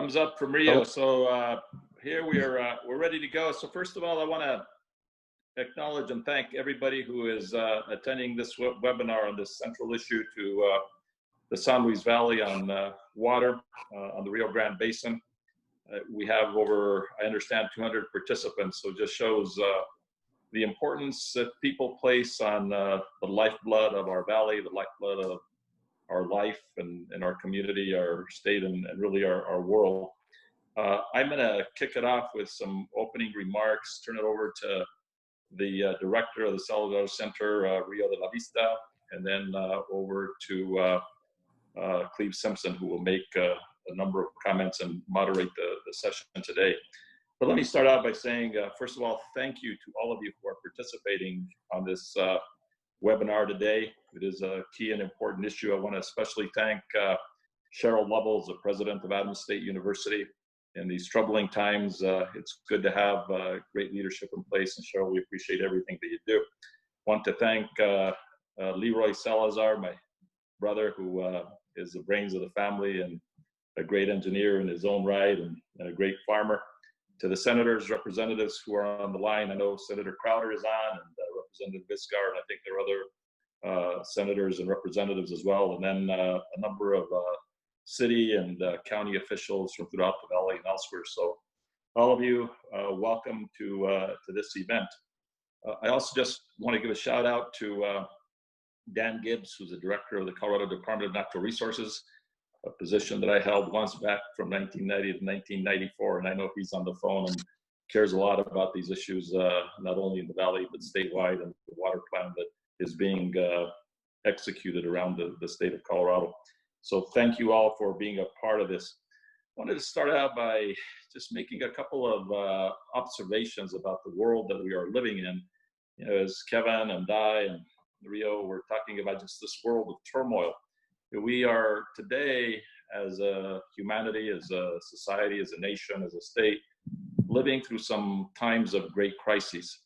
Thumbs up from Rio. Oh, So here we're ready to go. So first of all, I want to acknowledge and thank everybody who is attending this webinar on this central issue to the San Luis Valley on water on the Rio Grande Basin. We have over, I understand, 200 participants. So it just shows the importance that people place on the lifeblood of our valley, the lifeblood of our life and our community, our state, and really our world. I'm going to kick it off with some opening remarks, turn it over to the director of the Salvador Center, Rio de la Vista, and then over to Cleve Simpson, who will make a number of comments and moderate the session today. But let me start out by saying, first of all, thank you to all of you who are participating on this webinar today. It is a key and important issue. I want to especially thank Cheryl Lovels, the president of Adams State University. In these troubling times, it's good to have great leadership in place. And Cheryl, we appreciate everything that you do. Want to thank Leroy Salazar, my brother, who is the brains of the family and a great engineer in his own right and a great farmer. To the senators, representatives who are on the line, I know Senator Crowder is on, and Representative Vizcar, and I think there are other senators and representatives as well, and then a number of city and county officials from throughout the valley and elsewhere. So all of you, welcome to this event. I also just want to give a shout out to Dan Gibbs, who's the director of the Colorado Department of Natural Resources, a position that I held once back from 1990 to 1994, and I know he's on the phone and cares a lot about these issues, not only in the valley, but statewide, and the water plan that is being executed around the state of Colorado. So thank you all for being a part of this. I wanted to start out by just making a couple of observations about the world that we are living in. You know, as Kevin and I and Rio were talking about just this world of turmoil. We are today, as a humanity, as a society, as a nation, as a state, living through some times of great crises.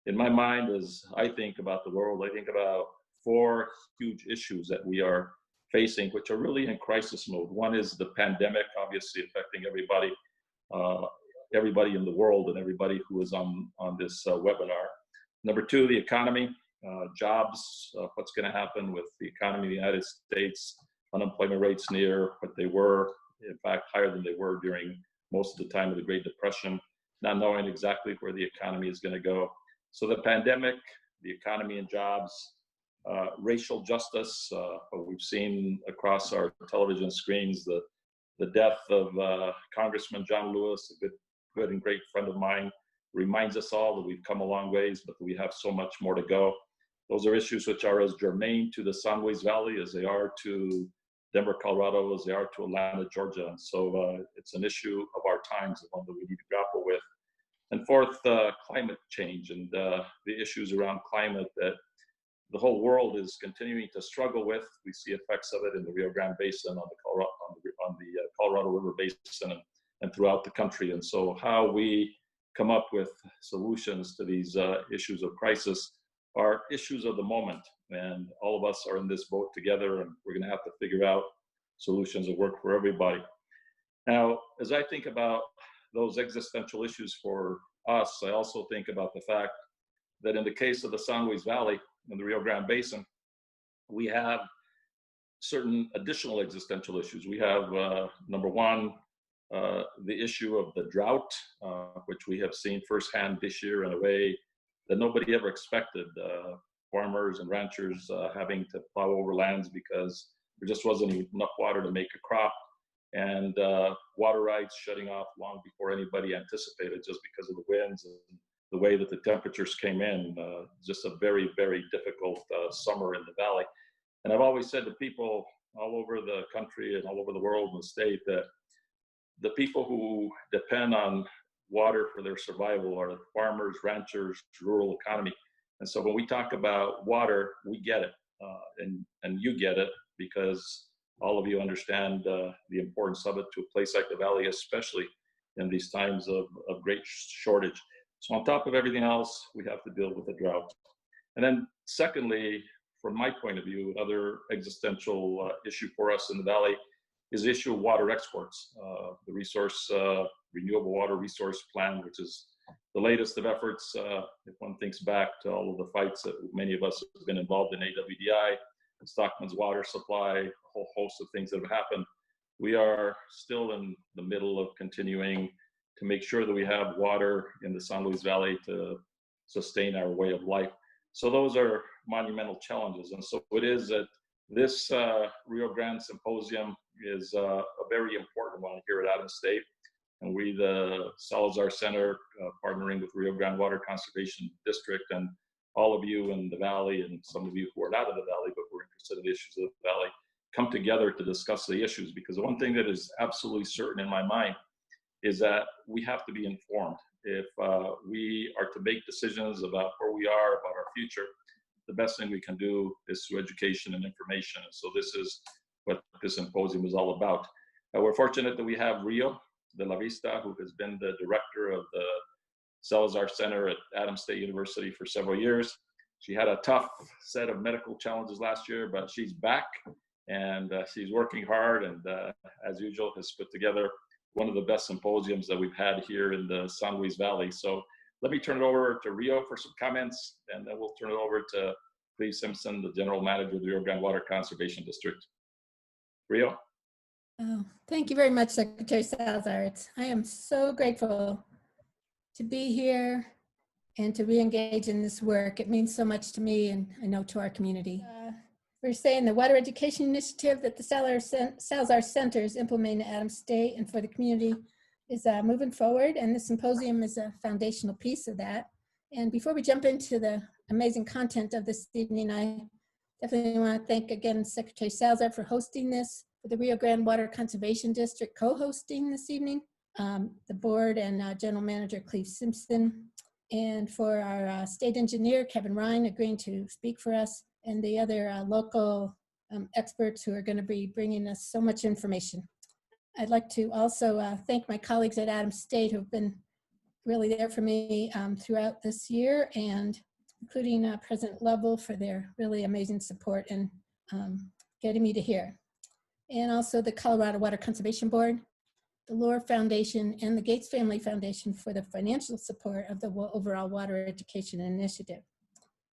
In my mind, as I think about the world, I think about four huge issues that we are facing, which are really in crisis mode. One is the pandemic, obviously affecting everybody in the world and everybody who is on this webinar. Number two, the economy. Jobs, what's going to happen with the economy in the United States, unemployment rates near what they were, in fact, higher than they were during most of the time of the Great Depression, not knowing exactly where the economy is going to go. So the pandemic, the economy and jobs, racial justice, we've seen across our television screens the death of Congressman John Lewis, a good and great friend of mine, reminds us all that we've come a long ways, but we have so much more to go. Those are issues which are as germane to the San Luis Valley as they are to Denver, Colorado, as they are to Atlanta, Georgia. And so it's an issue of our times, and one that we need to grapple with. And fourth, climate change and the issues around climate that the whole world is continuing to struggle with. We see effects of it in the Rio Grande Basin, on the Colorado River Basin, and throughout the country. And so how we come up with solutions to these issues of crisis are issues of the moment, and all of us are in this boat together, and we're going to have to figure out solutions that work for everybody. Now, as I think about those existential issues for us, I also think about the fact that in the case of the San Luis Valley and the Rio Grande Basin, we have certain additional existential issues. We have, number one, the issue of the drought, which we have seen firsthand this year in a way that nobody ever expected. Farmers and ranchers having to plow over lands because there just wasn't enough water to make a crop, and water rights shutting off long before anybody anticipated, just because of the winds and the way that the temperatures came in. Just a very, very difficult summer in the valley. And I've always said to people all over the country and all over the world and the state that the people who depend on water for their survival are farmers, ranchers, rural economy. And so when we talk about water, we get it, and you get it, because all of you understand the importance of it to a place like the Valley, especially in these times of great shortage. So on top of everything else, we have to deal with the drought. And then secondly, from my point of view, another existential issue for us in the Valley is the issue of water exports. The renewable water resource plan, which is the latest of efforts. If one thinks back to all of the fights that many of us have been involved in, AWDI, Stockman's water supply, a whole host of things that have happened. We are still in the middle of continuing to make sure that we have water in the San Luis Valley to sustain our way of life. So those are monumental challenges. And so it is that this Rio Grande Symposium is a very important one here at Adams State. And we, the Salazar Center, partnering with Rio Grande Water Conservation District, and all of you in the Valley, and some of you who are not in the Valley, but who are interested in the issues of the Valley, come together to discuss the issues. Because the one thing that is absolutely certain in my mind is that we have to be informed. If we are to make decisions about where we are, about our future, the best thing we can do is through education and information. And so this is what this symposium is all about. We're fortunate that we have Rio de la Vista, who has been the director of the Salazar Center at Adams State University for several years. She had a tough set of medical challenges last year, but she's back and she's working hard, and as usual has put together one of the best symposiums that we've had here in the San Luis Valley. So let me turn it over to Rio for some comments, and then we'll turn it over to Cleve Simpson, the General Manager of the Rio Grande Water Conservation District. Rio? Oh, thank you very much, Secretary Salazar. I am so grateful to be here and to re-engage in this work. It means so much to me, and I know to our community. We're saying the Water Education Initiative that the Salazar Center is implementing at Adams State and for the community is moving forward, and the symposium is a foundational piece of that. And before we jump into the amazing content of this evening, I definitely want to thank again Secretary Salazar for hosting this, for the Rio Grande Water Conservation District co-hosting this evening, the board and General Manager Cleve Simpson, and for our state engineer Kevin Ryan agreeing to speak for us, and the other local experts who are going to be bringing us so much information. I'd like to also thank my colleagues at Adams State who have been really there for me throughout this year, and including President Lovell for their really amazing support and getting me to here. And also the Colorado Water Conservation Board, the Lohr Foundation, and the Gates Family Foundation for the financial support of the overall water education initiative.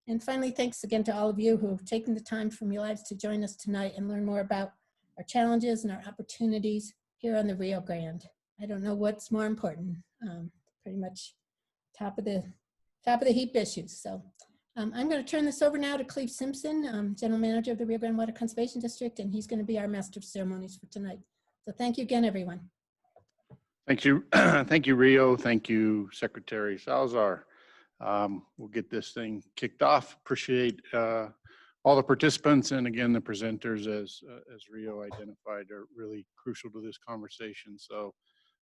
And finally, thanks again to all of you who have taken the time from your lives to join us tonight and learn more about our challenges and our opportunities here on the Rio Grande. I don't know what's more important, pretty much top of the heap issues. So I'm going to turn this over now to Cleve Simpson, General Manager of the Rio Grande Water Conservation District, and he's going to be our master of ceremonies for tonight. So thank you again, everyone. Thank you. Thank you, Rio. Thank you, Secretary Salazar. We'll get this thing kicked off. Appreciate all the participants, and again, the presenters, as Rio identified, are really crucial to this conversation. So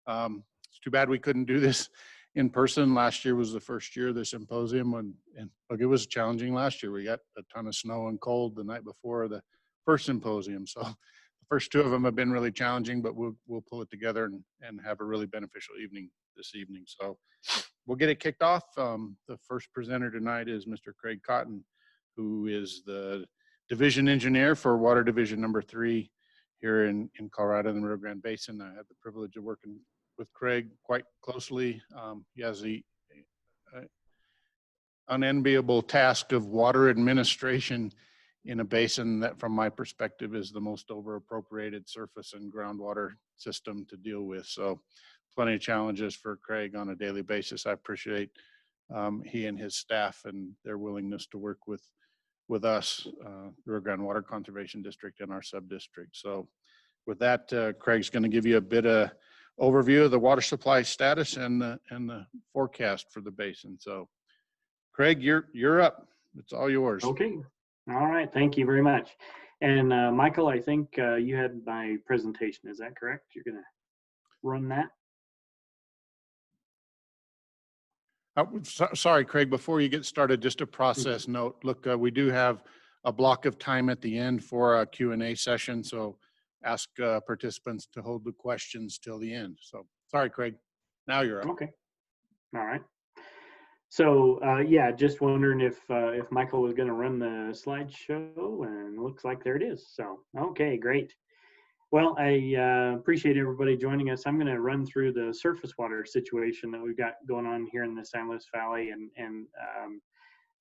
it's too bad we couldn't do this in person. Last year was the first year of the symposium, and look, it was challenging last year. We got a ton of snow and cold the night before the first symposium. So the first two of them have been really challenging, but we'll pull it together and have a really beneficial evening this evening. So we'll get it kicked off. The first presenter tonight is Mr. Craig Cotton, who is the division engineer for Water Division number 3 here in Colorado in the Rio Grande Basin. I had the privilege of working with Craig quite closely. He has the unenviable task of water administration in a basin that, from my perspective, is the most over-appropriated surface and groundwater system to deal with. So plenty of challenges for Craig on a daily basis. I appreciate he and his staff and their willingness to work with us, the Rio Grande Water Conservation District, and our sub-district. So with that, Craig's going to give you a bit of overview of the water supply status and the forecast for the basin. So Craig, you're up. It's all yours. Okay. All right. Thank you very much. And Michael, I think you had my presentation. Is that correct? You're going to run that? Sorry, Craig, before you get started, just a process note. Look, we do have a block of time at the end for a Q&A session, so ask participants to hold the questions till the end. So sorry, Craig, now you're up. Okay. All right. So yeah, just wondering if Michael was going to run the slideshow, and looks like there it is. So okay, great. Well, I appreciate everybody joining us. I'm going to run through the surface water situation that we've got going on here in the San Luis Valley, and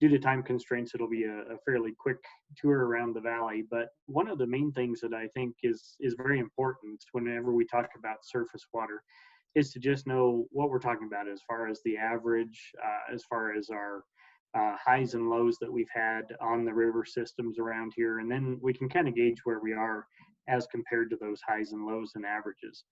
due to time constraints, it'll be a fairly quick tour around the valley. But one of the main things that I think is very important whenever we talk about surface water is to just know what we're talking about as far as the average, as far as our highs and lows that we've had on the river systems around here. And then we can kind of gauge where we are as compared to those highs and lows and averages.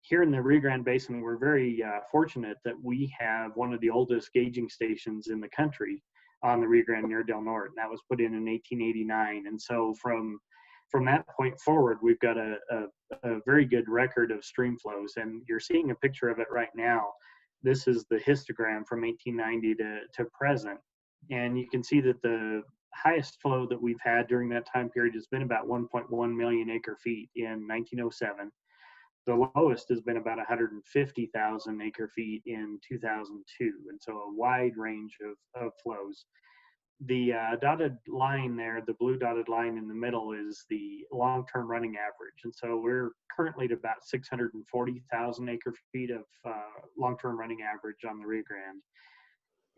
Here in the Rio Grande Basin, we're very fortunate that we have one of the oldest gauging stations in the country on the Rio Grande near Del Norte. And that was put in 1889. And so from that point forward, we've got a very good record of stream flows. And you're seeing a picture of it right now. This is the histogram from 1890 to present. And you can see that the highest flow that we've had during that time period has been about 1.1 million acre feet in 1907. The lowest has been about 150,000 acre feet in 2002. And so a wide range of flows. The dotted line there, the blue dotted line in the middle, is the long-term running average. And so we're currently at about 640,000 acre feet of long-term running average on the Rio Grande.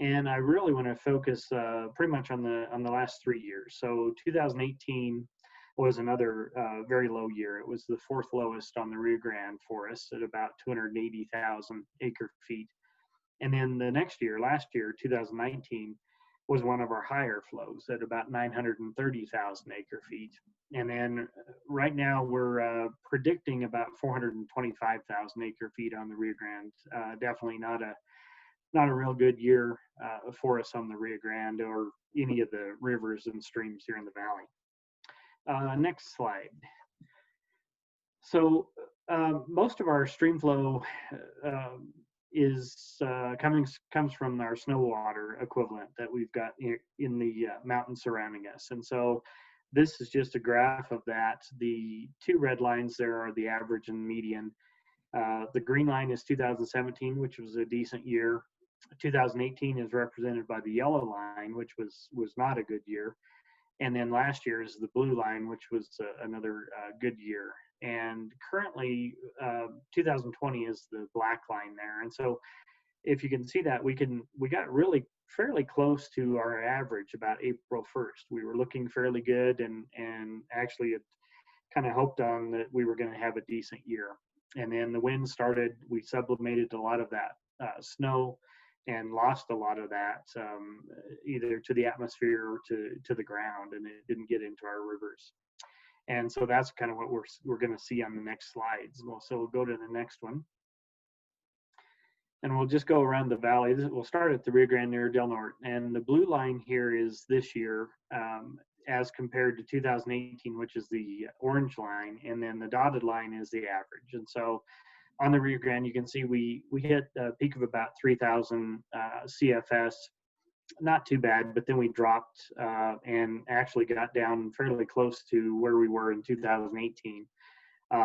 And I really want to focus pretty much on the last 3 years. So 2018 was another very low year. It was the fourth lowest on the Rio Grande for us at about 280,000 acre feet. And then the next year, last year, 2019, was one of our higher flows at about 930,000 acre feet. And then right now we're predicting about 425,000 acre feet on the Rio Grande. Definitely not a real good year for us on the Rio Grande or any of the rivers and streams here in the valley. Next slide. So most of our stream flow comes from our snow water equivalent that we've got in the mountains surrounding us. And so this is just a graph of that. The two red lines there are the average and median. The green line is 2017, which was a decent year. 2018 is represented by the yellow line, which was not a good year. And then last year is the blue line, which was another good year. And currently, 2020 is the black line there. And so if you can see that, we got really fairly close to our average about April 1st. We were looking fairly good and actually had kind of hoped on that we were going to have a decent year. And then the wind started, we sublimated a lot of that snow and lost a lot of that either to the atmosphere or to the ground, and it didn't get into our rivers. And so that's kind of what we're going to see on the next slides. So we'll go to the next one. And we'll just go around the valley. We'll start at the Rio Grande near Del Norte. And the blue line here is this year as compared to 2018, which is the orange line. And then the dotted line is the average. And so on the Rio Grande, you can see we hit a peak of about 3,000 CFS. Not too bad, but then we dropped and actually got down fairly close to where we were in 2018.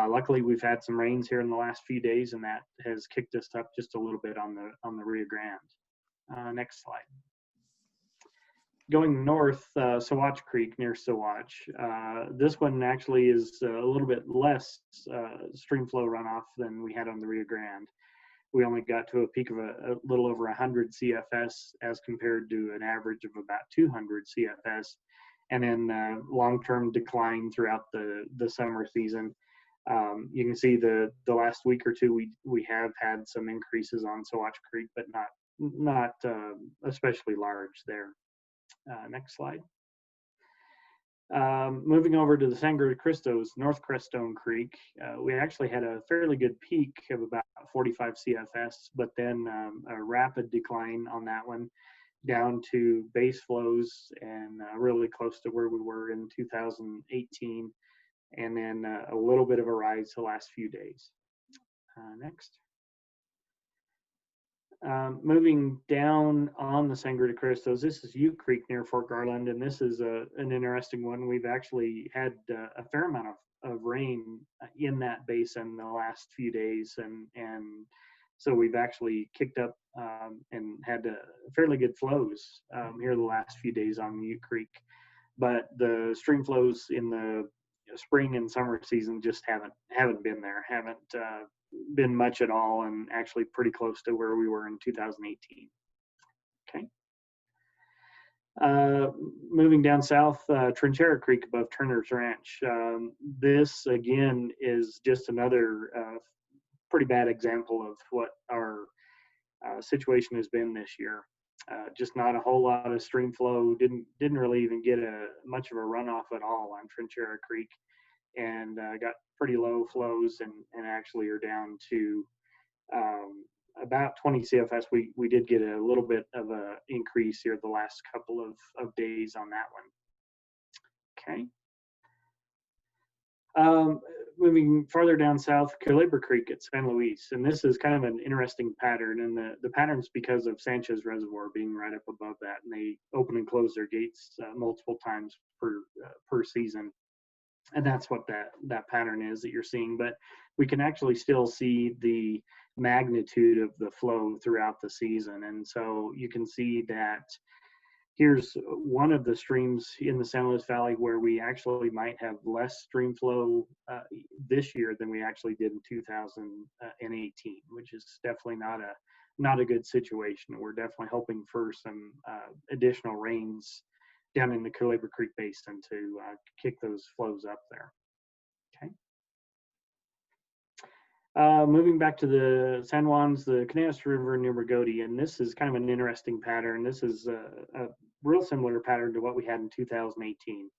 Luckily, we've had some rains here in the last few days, and that has kicked us up just a little bit on the Rio Grande. Next slide. Going north, Sawatch Creek near Sawatch. This one actually is a little bit less stream flow runoff than we had on the Rio Grande. We only got to a peak of a little over 100 CFS as compared to an average of about 200 CFS, and then long-term decline throughout the summer season. You can see the last week or two we have had some increases on Sawatch Creek, but not especially large there. Next slide. Moving over to the Sangre de Cristos, North Crestone Creek, we actually had a fairly good peak of about 45 CFS, but then a rapid decline on that one down to base flows and really close to where we were in 2018, and then a little bit of a rise the last few days. Next. Moving down on the Sangre de Cristos, this is U Creek near Fort Garland, and this is an interesting one. We've actually had a fair amount of rain in that basin the last few days, and so we've actually kicked up and had fairly good flows here the last few days on U Creek. But the stream flows in the spring and summer season just haven't been there, haven't been much at all, and actually pretty close to where we were in 2018. Okay. Moving down south, Trinchera Creek above Turner's Ranch. This again is just another pretty bad example of what our situation has been this year. Just not a whole lot of stream flow. Didn't really even get much of a runoff at all on Trinchera Creek, and got pretty low flows and actually are down to about 20 CFS. We did get a little bit of a increase here the last couple of days on that one. Okay. Moving farther down south, Culebra Creek at San Luis, and this is kind of an interesting pattern, and the pattern's because of Sanchez Reservoir being right up above that, and they open and close their gates multiple times per season, and that's what that pattern is that you're seeing. But we can actually still see the magnitude of the flow throughout the season, and so you can see that here's one of the streams in the San Luis Valley where we actually might have less stream flow this year than we actually did in 2018, which is definitely not a good situation. We're definitely hoping for some additional rains down in the Culebra Creek Basin to kick those flows up there. Okay. Moving back to the San Juans, the Canales River near Margoti, and this is kind of an interesting pattern. This is a real similar pattern to what we had in 2018.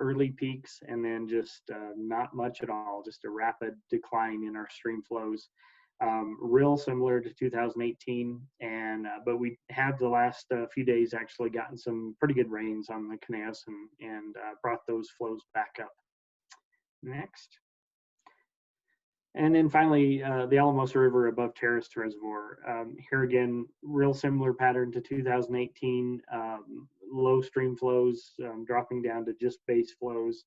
Early peaks and then just not much at all, just a rapid decline in our stream flows. Real similar to 2018, and but we have the last few days actually gotten some pretty good rains on the Canales and brought those flows back up. Next. And then finally, the Alamosa River above Terrace Reservoir. Here again, real similar pattern to 2018, low stream flows, dropping down to just base flows.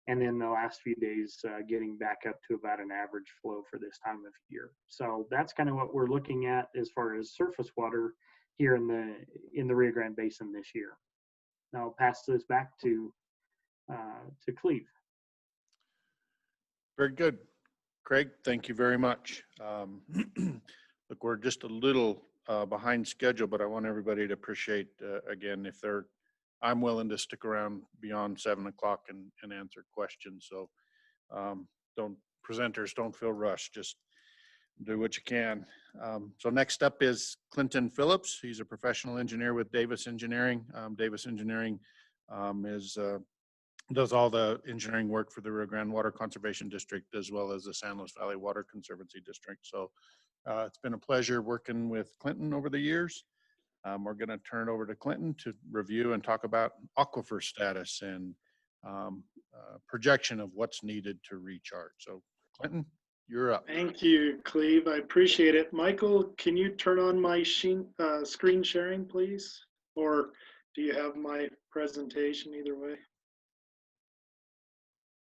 And then the last few days getting back up to about an average flow for this time of year. So that's kind of what we're looking at as far as surface water here in the Rio Grande Basin this year. Now I'll pass this back to Cleve. Very good. Craig, thank you very much. Look, we're just a little behind schedule, but I want everybody to appreciate, again, I'm willing to stick around beyond 7 o'clock and answer questions. So presenters don't feel rushed, just do what you can. So next up is Clinton Phillips. He's a professional engineer with Davis Engineering. Davis Engineering does all the engineering work for the Rio Grande Water Conservation District as well as the San Luis Valley Water Conservancy District. So it's been a pleasure working with Clinton over the years. We're going to turn it over to Clinton to review and talk about aquifer status and projection of what's needed to recharge. So Clinton, you're up. Thank you, Cleve. I appreciate it. Michael, can you turn on my screen sharing, please? Or do you have my presentation either way?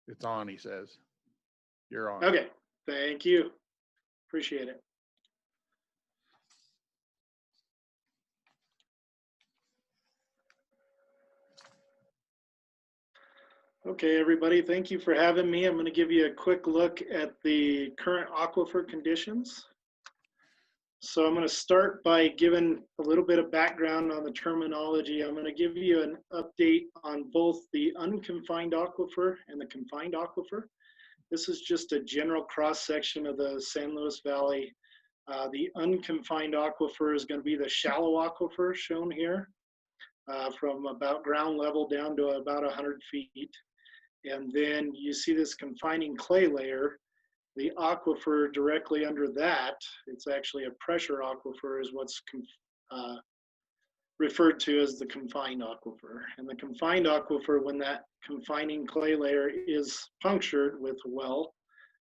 It's on, he says. You're on. Okay, thank you. Appreciate it. Okay, everybody, thank you for having me. I'm going to give you a quick look at the current aquifer conditions. So I'm going to start by giving a little bit of background on the terminology. I'm going to give you an update on both the unconfined aquifer and the confined aquifer. This is just a general cross-section of the San Luis Valley. The unconfined aquifer is going to be the shallow aquifer shown here, from about ground level down to about 100 feet. And then you see this confining clay layer. The aquifer directly under that, it's actually a pressure aquifer, is what's referred to as the confined aquifer. And the confined aquifer, when that confining clay layer is punctured with a well,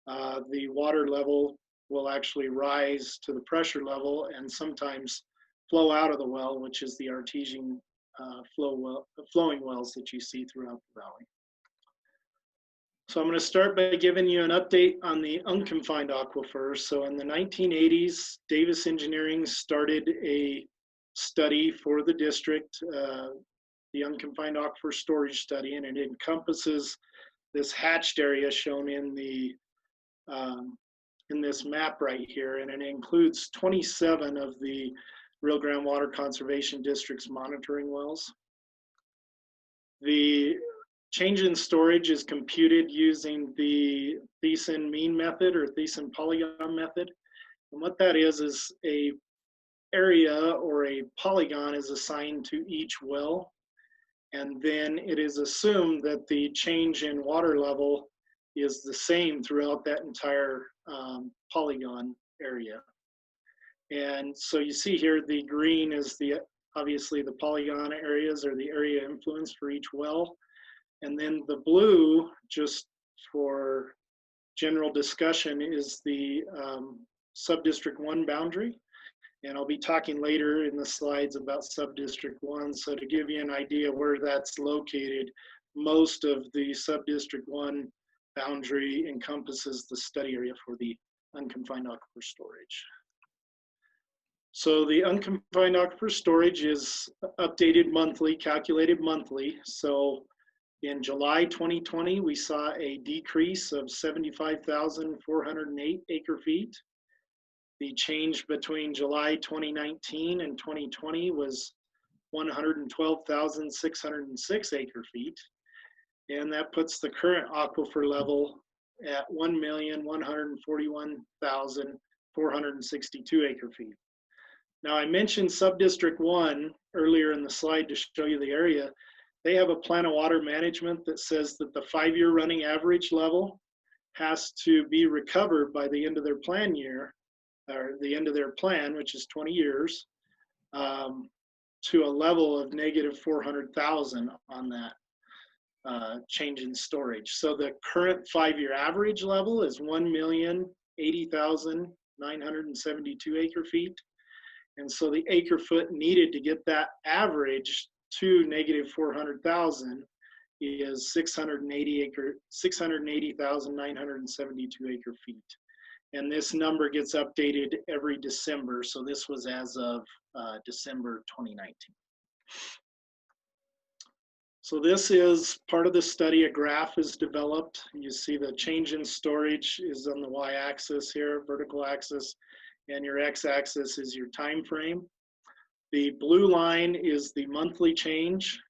the water level will actually rise to the pressure level and sometimes flow out of the well, which is the artesian flowing wells that you see throughout the valley. So I'm going to start by giving you an update on the unconfined aquifer. So in the 1980s, Davis Engineering started a study for the district, the unconfined aquifer storage study, and it encompasses this hatched area shown in the in this map right here, and it includes 27 of the Rio Grande Water Conservation District's monitoring wells. The change in storage is computed using the Thiessen mean method or Thiessen polygon method. And what that is a area or a polygon is assigned to each well. And then it is assumed that the change in water level is the same throughout that entire polygon area. And so you see here, the green is obviously the polygon areas or the area influence for each well. And then the blue, just for general discussion, is the Subdistrict 1 boundary. And I'll be talking later in the slides about Subdistrict 1. So to give you an idea where that's located, most of the Subdistrict 1 boundary encompasses the study area for the unconfined aquifer storage. So the unconfined aquifer storage is updated monthly, calculated monthly. So in July 2020, we saw a decrease of 75,408 acre feet. The change between July 2019 and 2020 was 112,606 acre feet. And that puts the current aquifer level at 1,141,462 acre feet. Now, I mentioned Subdistrict 1 earlier in the slide to show you the area. They have a plan of water management that says that the 5-year running average level has to be recovered by the end of their plan year, or the end of their plan, which is 20 years, to a level of negative 400,000 on that change in storage. So the current 5-year average level is 1,080,972 acre feet. And so the acre foot needed to get that average to negative 400,000 is 680,972 acre feet. And this number gets updated every December. So this was as of December 2019. So this is part of the study. A graph is developed. You see the change in storage is on the y-axis here, vertical axis, and your x-axis is your time frame. The blue line is the monthly change,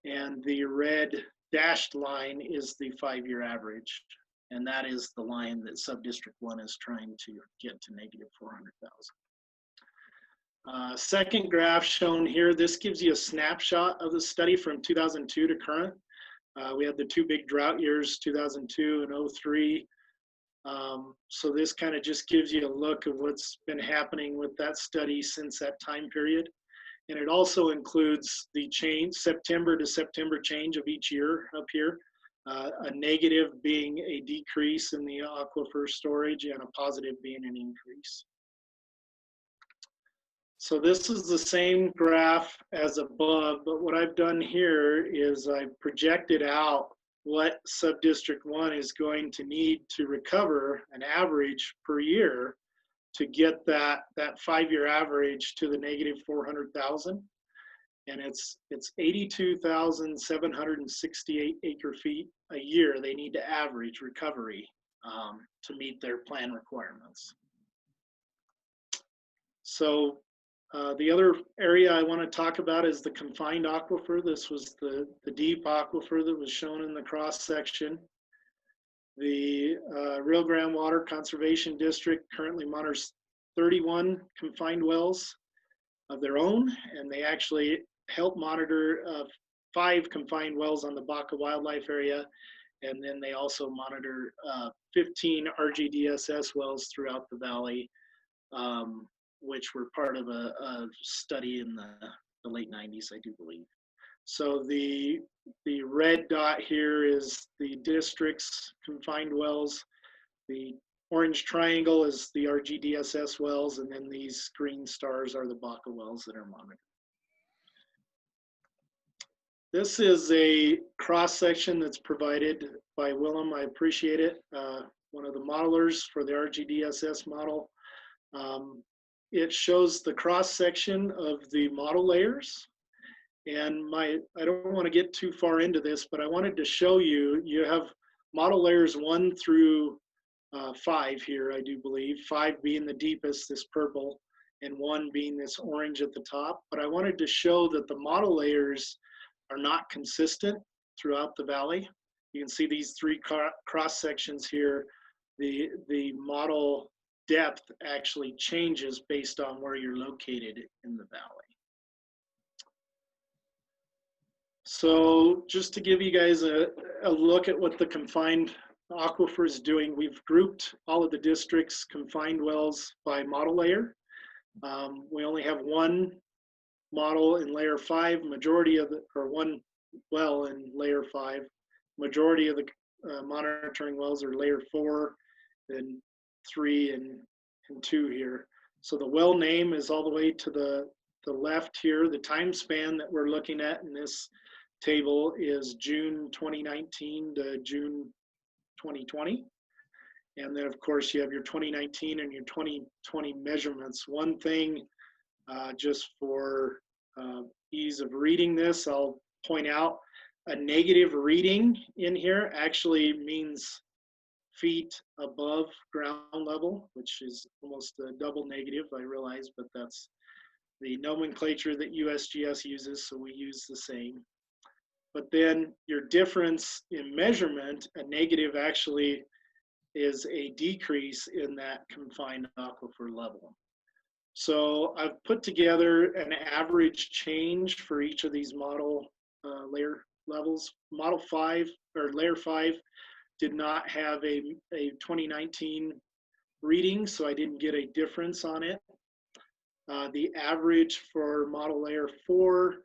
and the red dashed line is the 5-year average. And that is the line that Subdistrict 1 is trying to get to negative 400,000. Second graph shown here, this gives you a snapshot of the study from 2002 to current. We had the 2 big drought years, 2002 and 2003. So this kind of just gives you a look of what's been happening with that study since that time period. And it also includes the change, September to September change of each year up here. A negative being a decrease in the aquifer storage and a positive being an increase. So this is the same graph as above, but what I've done here is I've projected out what Subdistrict 1 is going to need to recover an average per year to get that 5-year average to the negative 400,000. And it's 82,768 acre feet a year they need to average recovery to meet their plan requirements. So the other area I want to talk about is the confined aquifer. This was the deep aquifer that was shown in the cross section. The Rio Grande Water Conservation District currently monitors 31 confined wells of their own, and they actually help monitor 5 confined wells on the Baca Wildlife Area, and then they also monitor 15 RGDSS wells throughout the valley, which were part of a study in the late 90s, I do believe. So the red dot here is the district's confined wells. The orange triangle is the RGDSS wells, and then these green stars are the Baca wells that are monitored. This is a cross section that's provided by Willem. I appreciate it. One of the modelers for the RGDSS model. It shows the cross section of the model layers. And I don't want to get too far into this, but I wanted to show you, you have model layers 1 through 5 here, I do believe, 5 being the deepest, this purple, and 1 being this orange at the top. But I wanted to show that the model layers are not consistent throughout the valley. You can see these 3 cross sections here. The model depth actually changes based on where you're located in the valley. So just to give you guys a look at what the confined aquifer is doing, we've grouped all of the district's confined wells by model layer. We only have 1 model in layer 5, majority of the, or 1 well in layer 5. Majority of the monitoring wells are layer 4, and 3 and 2 here. So the well name is all the way to the left here. The time span that we're looking at in this table is June 2019 to June 2020. And then of course you have your 2019 and your 2020 measurements. One thing, just for ease of reading this, I'll point out a negative reading in here actually means feet above ground level, which is almost a double negative, I realize, but that's the nomenclature that USGS uses, so we use the same. But then your difference in measurement, a negative actually is a decrease in that confined aquifer level. So I've put together an average change for each of these model layer levels. Model 5 or layer 5 did not have a 2019 reading, so I didn't get a difference on it. The average for model layer 4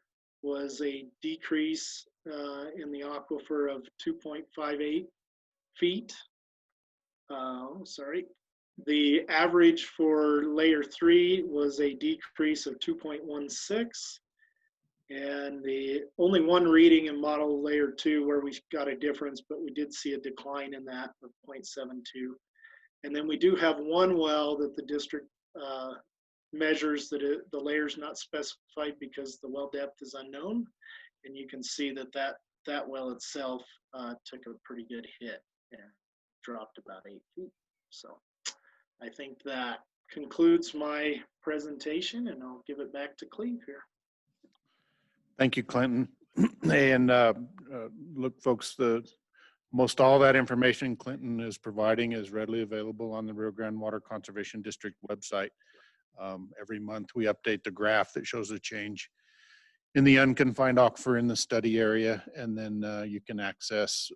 was a decrease in the aquifer of 2.58 feet. The average for layer 3 was a decrease of 2.16. And the only 1 reading in model layer 2 where we got a difference, but we did see a decline in that of 0.72. And then we do have 1 well that the district measures that the layer's not specified because the well depth is unknown. And you can see that that well itself took a pretty good hit and dropped about 8 feet. So I think that concludes my presentation, and I'll give it back to Cleve here. Thank you, Clinton. And look, folks, most all that information Clinton is providing is readily available on the Rio Grande Water Conservation District website. Every month we update the graph that shows a change in the unconfined aquifer in the study area, and then you can access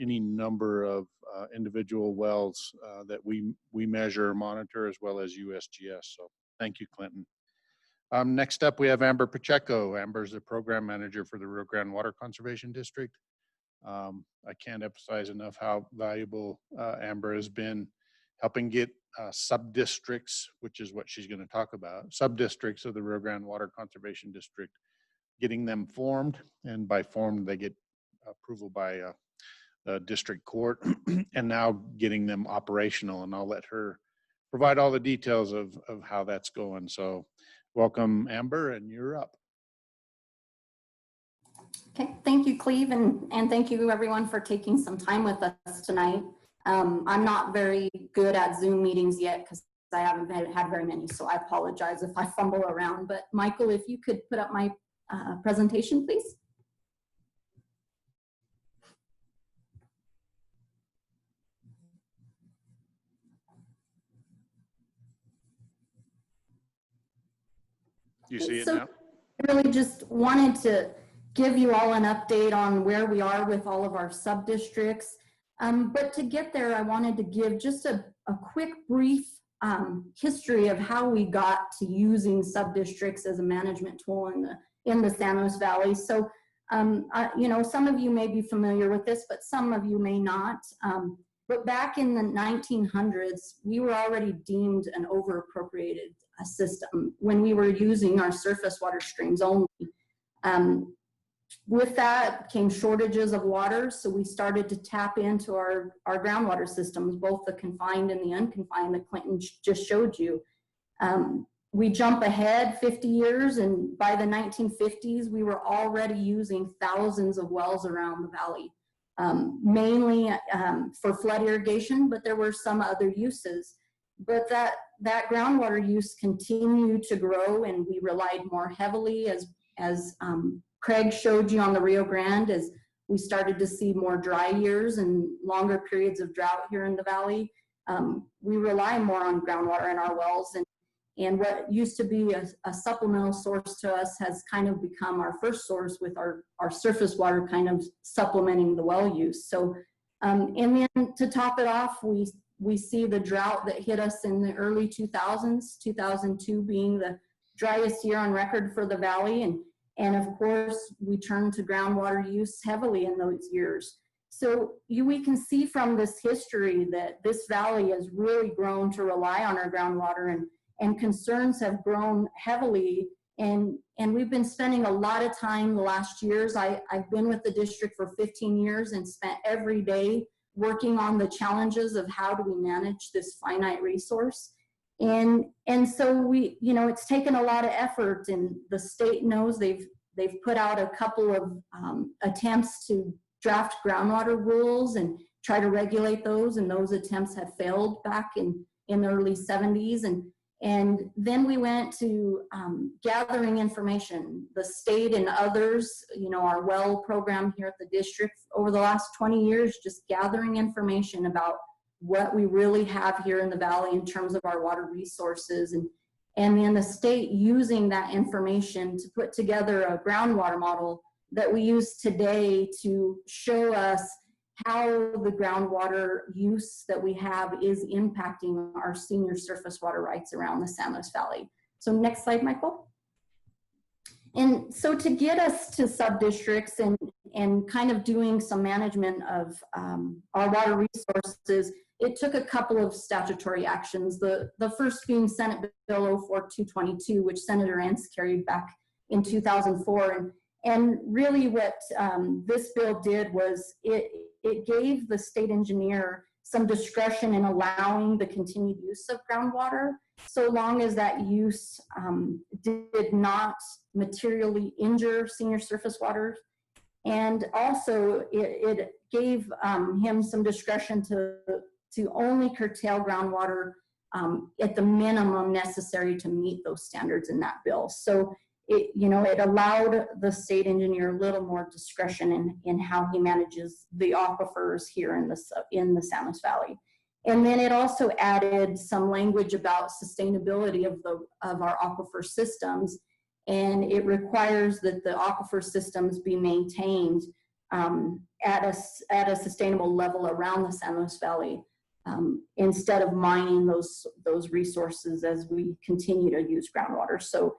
any number of individual wells that we measure, monitor, as well as USGS. So thank you, Clinton. Next up, we have Amber Pacheco. Amber is the program manager for the Rio Grande Water Conservation District. I can't emphasize enough how valuable Amber has been helping get sub-districts, which is what she's going to talk about, sub-districts of the Rio Grande Water Conservation District, getting them formed, and by formed, they get approval by the district court, and now getting them operational, and I'll let her provide all the details of how that's going. So welcome, Amber, and you're up. Okay, thank you, Cleve, and thank you everyone for taking some time with us tonight. I'm not very good at Zoom meetings yet because I haven't had very many, so I apologize if I fumble around. But Michael, if you could put up my presentation, please. You see it so now? I really just wanted to give you all an update on where we are with all of our sub-districts. But to get there, I wanted to give just a quick brief history of how we got to using sub-districts as a management tool in the San Luis Valley. So, you know, some of you may be familiar with this, but some of you may not. But back in the 1900s, we were already deemed an over-appropriated system when we were using our surface water streams only. With that came shortages of water, so we started to tap into our groundwater systems, both the confined and the unconfined that Clinton just showed you. We jump ahead 50 years, and by the 1950s, we were already using thousands of wells around the valley. mainly for flood irrigation, but there were some other uses. But that groundwater use continued to grow, and we relied more heavily, as Craig showed you on the Rio Grande, as we started to see more dry years and longer periods of drought here in the valley. We rely more on groundwater in our wells, and what used to be a supplemental source to us has kind of become our first source, with our surface water kind of supplementing the well use. So, and then to top it off, we see the drought that hit us in the early 2000s, 2002 being the driest year on record for the valley. And of course, we turned to groundwater use heavily in those years. So we can see from this history that this valley has really grown to rely on our groundwater, and concerns have grown heavily. And we've been spending a lot of time the last years. I've been with the district for 15 years and spent every day working on the challenges of how do we manage this finite resource. And so we, it's taken a lot of effort, and the state knows they've put out a couple of attempts to draft groundwater rules and try to regulate those, and those attempts had failed back in the early 70s. And then we went to gathering information. The state and others, our well program here at the district over the last 20 years, just gathering information about what we really have here in the valley in terms of our water resources, and then the state using that information to put together a groundwater model that we use today to show us how the groundwater use that we have is impacting our senior surface water rights around the San Luis Valley. So next slide, Michael. And so to get us to sub-districts and kind of doing some management of our water resources, it took a couple of statutory actions. The first being Senate Bill 04222, which Senator Entz carried back in 2004. And really what this bill did was it gave the state engineer some discretion in allowing the continued use of groundwater, so long as that use did not materially injure senior surface waters. And also it gave him some discretion to only curtail groundwater at the minimum necessary to meet those standards in that bill. So it allowed the state engineer a little more discretion in how he manages the aquifers here in the San Luis Valley. And then it also added some language about sustainability of our aquifer systems, and it requires that the aquifer systems be maintained at a sustainable level around the San Luis Valley, instead of mining those resources as we continue to use groundwater. So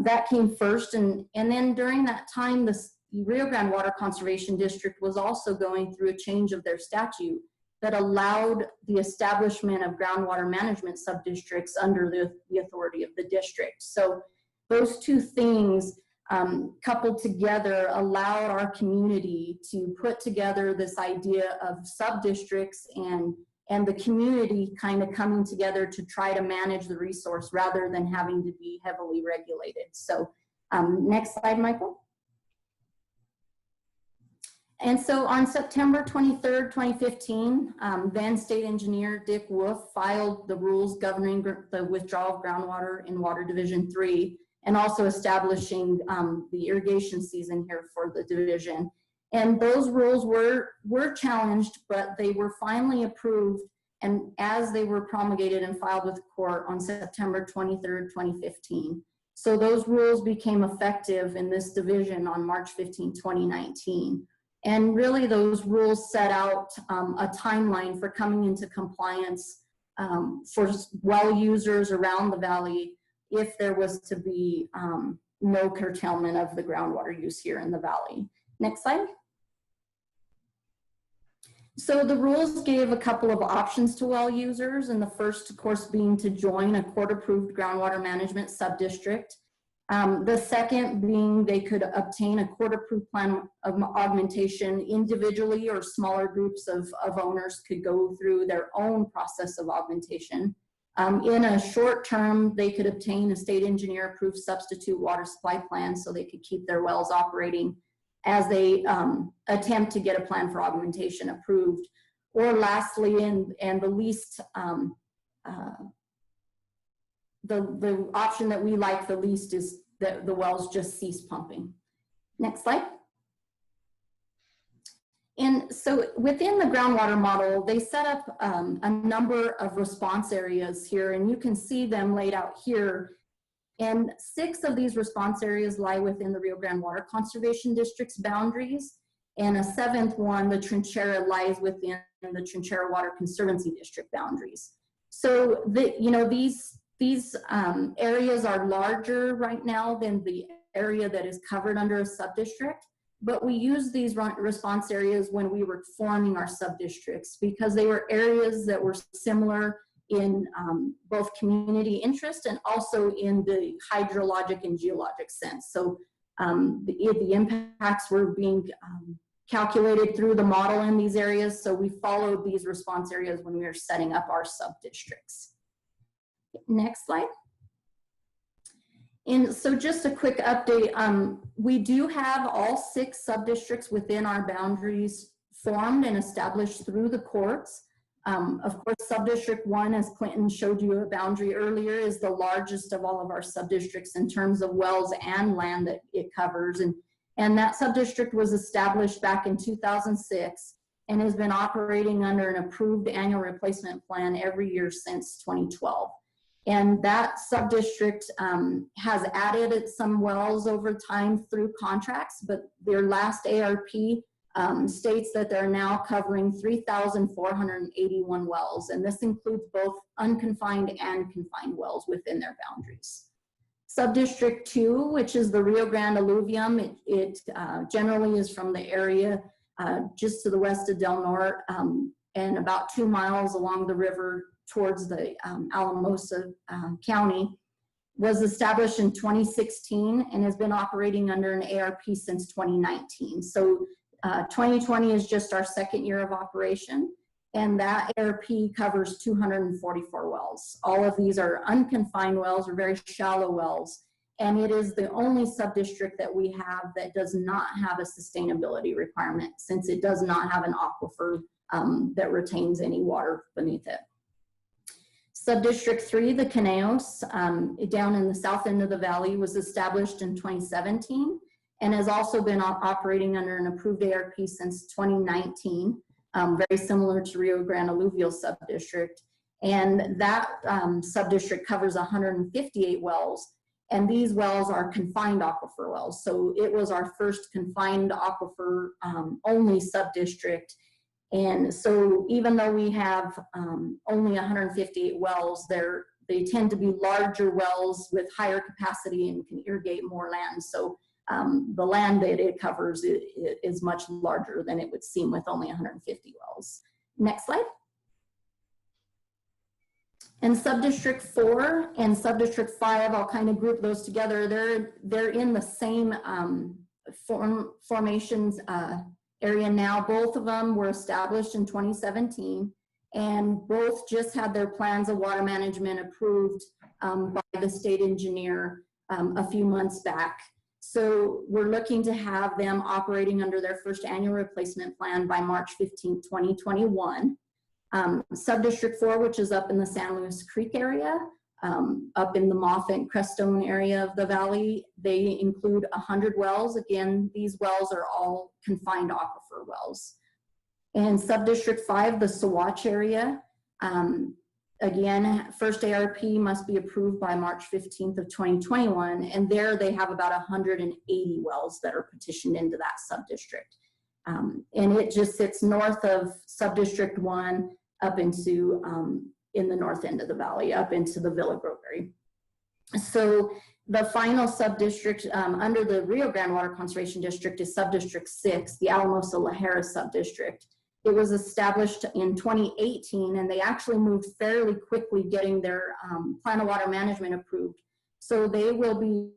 that came first, and then during that time, the Rio Grande Water Conservation District was also going through a change of their statute that allowed the establishment of groundwater management sub-districts under the authority of the district. So those two things coupled together allowed our community to put together this idea of sub-districts and the community kind of coming together to try to manage the resource rather than having to be heavily regulated. So next slide, Michael. And so on September 23rd, 2015, then State Engineer Dick Wolf filed the rules governing the withdrawal of groundwater in Water Division 3, and also establishing the irrigation season here for the division. And those rules were challenged, but they were finally approved, and as they were promulgated and filed with the court on September 23rd, 2015. So those rules became effective in this division on March 15, 2019. And really those rules set out a timeline for coming into compliance for well users around the valley if there was to be no curtailment of the groundwater use here in the valley. Next slide. So the rules gave a couple of options to well users, and the first, of course, being to join a court-approved groundwater management sub-district. The second being they could obtain a court-approved plan of augmentation individually, or smaller groups of owners could go through their own process of augmentation. In a short term, they could obtain a state engineer approved substitute water supply plan so they could keep their wells operating as they attempt to get a plan for augmentation approved. Or lastly, and the least, the option that we like the least is that the wells just cease pumping. Next slide. And so within the groundwater model, they set up a number of response areas here, and you can see them laid out here. And 6 of these response areas lie within the Rio Grande Water Conservation District's boundaries. And a 7th one, the Trinchera, lies within the Trinchera Water Conservancy District boundaries. So these areas are larger right now than the area that is covered under a subdistrict. But we use these response areas when we were forming our subdistricts because they were areas that were similar in both community interest and also in the hydrologic and geologic sense. So the impacts were being calculated through the model in these areas. So we followed these response areas when we were setting up our subdistricts. Next slide. And so just a quick update, we do have all 6 subdistricts within our boundaries formed and established through the courts. Of course, subdistrict 1, as Clinton showed you a boundary earlier, is the largest of all of our subdistricts in terms of wells and land that it covers. And that subdistrict was established back in 2006 and has been operating under an approved annual replacement plan every year since 2012. And that subdistrict has added some wells over time through contracts, but their last ARP states that they're now covering 3,481 wells. And this includes both unconfined and confined wells within their boundaries. Subdistrict 2, which is the Rio Grande alluvium, it generally is from the area just to the west of Del Norte and about 2 miles along the river towards the Alamosa County, was established in 2016 and has been operating under an ARP since 2019. So 2020 is just our 2nd year of operation, and that ARP covers 244 wells. All of these are unconfined wells or very shallow wells, and it is the only subdistrict that we have that does not have a sustainability requirement, since it does not have an aquifer that retains any water beneath it. Subdistrict 3, the Caneos, down in the south end of the valley, was established in 2017 and has also been operating under an approved ARP since 2019, very similar to Rio Grande Alluvial Subdistrict. And that subdistrict covers 158 wells, and these wells are confined aquifer wells. So it was our first confined aquifer only subdistrict. And so even though we have only 158 wells, they tend to be larger wells with higher capacity and can irrigate more land. So the land that it covers is much larger than it would seem with only 150 wells. Next slide. And Subdistrict 4 and Subdistrict 5, I'll kind of group those together. They're in the same formations area now. Both of them were established in 2017, and both just had their plans of water management approved by the state engineer a few months back. So we're looking to have them operating under their first annual replacement plan by March 15, 2021. Subdistrict 4, which is up in the San Luis Creek area, up in the Moffat and Crestone area of the valley, they include 100 wells. Again, these wells are all confined aquifer wells. And Subdistrict 5, the Saguache area, again, first ARP must be approved by March 15th of 2021, and there they have about 180 wells that are petitioned into that subdistrict. And it just sits north of Subdistrict 1 up into in the north end of the valley, up into the Villa Grove area. So the final subdistrict under the Rio Grande Water Conservation District is Subdistrict 6, the Alamosa La Jera subdistrict. It was established in 2018, and they actually moved fairly quickly getting their plan of water management approved. So they will be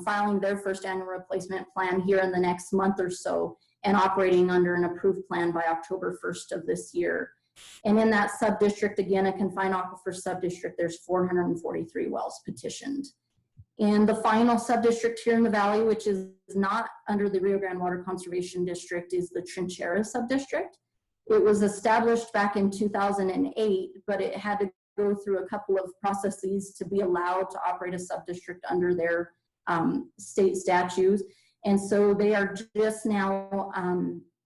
filing their first annual replacement plan here in the next month or so and operating under an approved plan by October 1st of this year. And in that sub-district, again, a confined aquifer sub-district, there's 443 wells petitioned. And the final sub-district here in the valley, which is not under the Rio Grande Water Conservation District, is the Trinchera sub-district. It was established back in 2008, but it had to go through a couple of processes to be allowed to operate a sub-district under their state statutes. And so they are just now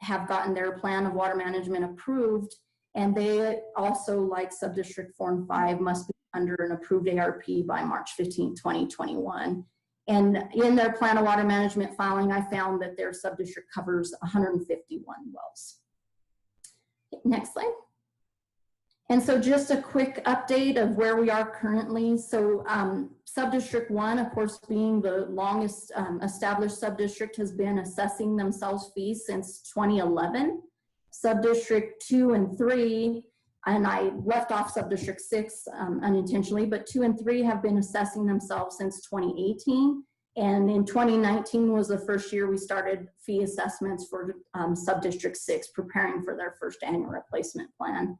have gotten their plan of water management approved. And they also, like sub-district 4 and 5, must be under an approved ARP by March 15, 2021. And in their plan of water management filing, I found that their sub-district covers 151 wells. Next slide. And so just a quick update of where we are currently. So sub-district 1, of course, being the longest established sub-district, has been assessing themselves fees since 2011. Sub-district 2 and 3, and I left off sub-district 6 unintentionally, but 2 and 3 have been assessing themselves since 2018. And in 2019 was the first year we started fee assessments for sub-district 6, preparing for their first annual replacement plan.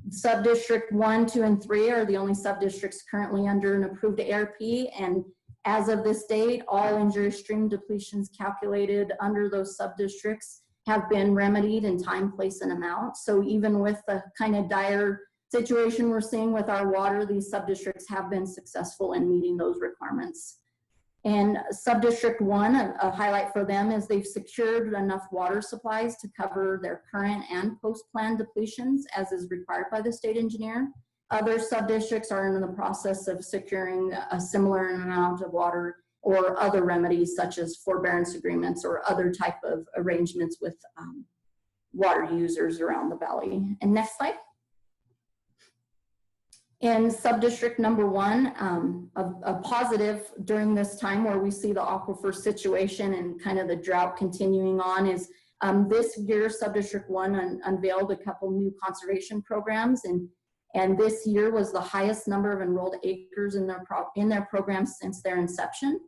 Sub-district 1, 2, and 3 are the only sub-districts currently under an approved ARP, and as of this date, all injury stream depletions calculated under those sub-districts have been remedied in time, place, and amount. So even with the kind of dire situation we're seeing with our water, these sub-districts have been successful in meeting those requirements. And sub-district 1, a highlight for them is they've secured enough water supplies to cover their current and post-plan depletions as is required by the state engineer. Other sub-districts are in the process of securing a similar amount of water or other remedies such as forbearance agreements or other type of arrangements with water users around the valley. And next slide. In sub-district number 1, a positive during this time where we see the aquifer situation and kind of the drought continuing on is this year sub-district 1 unveiled a couple new conservation programs, and this year was the highest number of enrolled acres in their programs since their inception.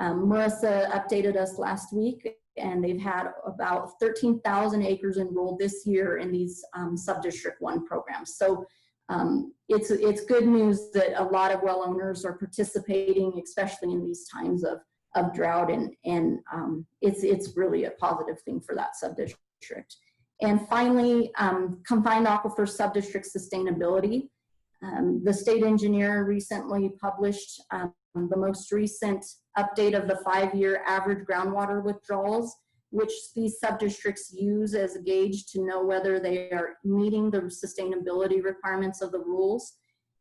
Marissa updated us last week, and they've had about 13,000 acres enrolled this year in these sub-district 1 programs. So it's good news that a lot of well owners are participating, especially in these times of drought, and it's really a positive thing for that sub-district. And finally, confined aquifer sub-district sustainability. The state engineer recently published the most recent update of the 5-year average groundwater withdrawals, which these sub-districts use as a gauge to know whether they are meeting the sustainability requirements of the rules.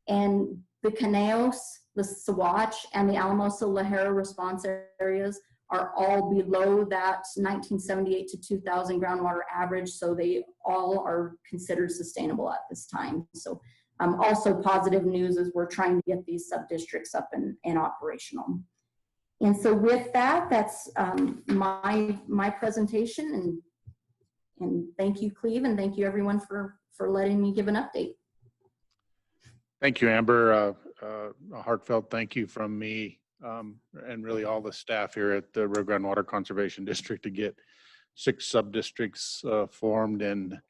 And the Caneos, the Sawatch, and the Alamosa Lajera response areas are all below that 1978 to 2000 groundwater average, so they all are considered sustainable at this time. So also positive news as we're trying to get these sub-districts up and operational. And so with that, that's my presentation, and thank you, Cleve, and thank you everyone for letting me give an update. Thank you, Amber. A heartfelt thank you from me and really all the staff here at the Rio Grande Water Conservation District to get 6 sub-districts formed, and at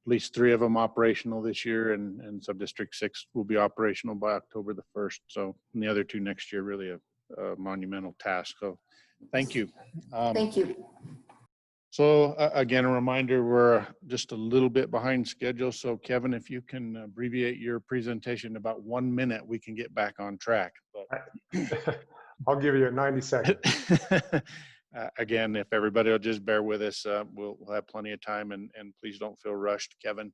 least 3 of them operational this year, and sub-district 6 will be operational by October the 1st. So, and the other 2 next year, really a monumental task. So thank you. Thank you. So again, a reminder, we're just a little bit behind schedule. So Kevin, if you can abbreviate your presentation about 1 minute, we can get back on track. But I'll give you 90 seconds. Again, if everybody will just bear with us, we'll have plenty of time, and please don't feel rushed. Kevin,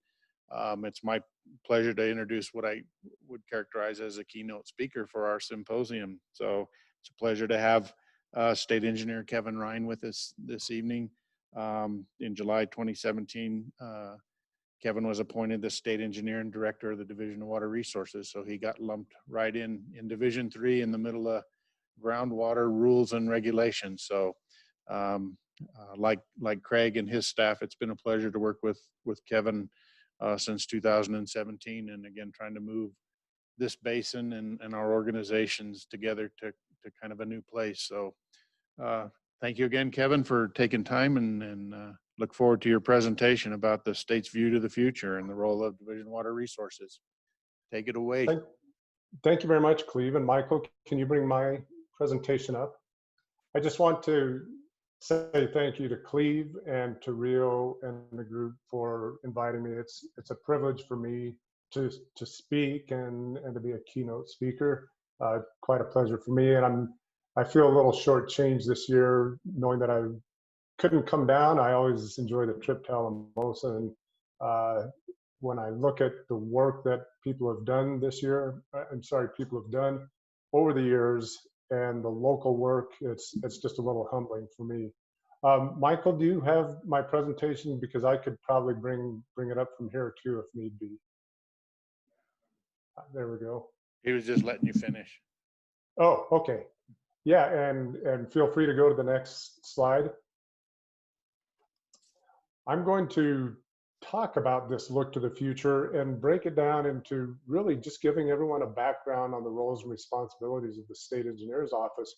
it's my pleasure to introduce what I would characterize as a keynote speaker for our symposium. So it's a pleasure to have State Engineer Kevin Ryan with us this evening. In July 2017, Kevin was appointed the State Engineer and Director of the Division of Water Resources. So he got lumped right in Division 3 in the middle of groundwater rules and regulations. So like Craig and his staff, it's been a pleasure to work with Kevin since 2017, and again trying to move this basin and our organizations together to kind of a new place. So thank you again, Kevin, for taking time, and look forward to your presentation about the state's view to the future and the role of Division of Water Resources. Take it away. Thank you very much, Cleve. And Michael, can you bring my presentation up? I just want to say thank you to Cleve and to Rio and the group for inviting me. It's a privilege for me to speak and to be a keynote speaker. Quite a pleasure for me. And I feel a little shortchanged this year, knowing that I couldn't come down. I always enjoy the trip to Alamosa, and when I look at the work that people have done this year, people have done over the years, and the local work, it's just a little humbling for me. Michael, do you have my presentation? Because I could probably bring it up from here too if need be. There we go. He was just letting you finish. Oh, okay. Yeah, and feel free to go to the next slide. I'm going to talk about this look to the future and break it down into really just giving everyone a background on the roles and responsibilities of the State Engineer's Office.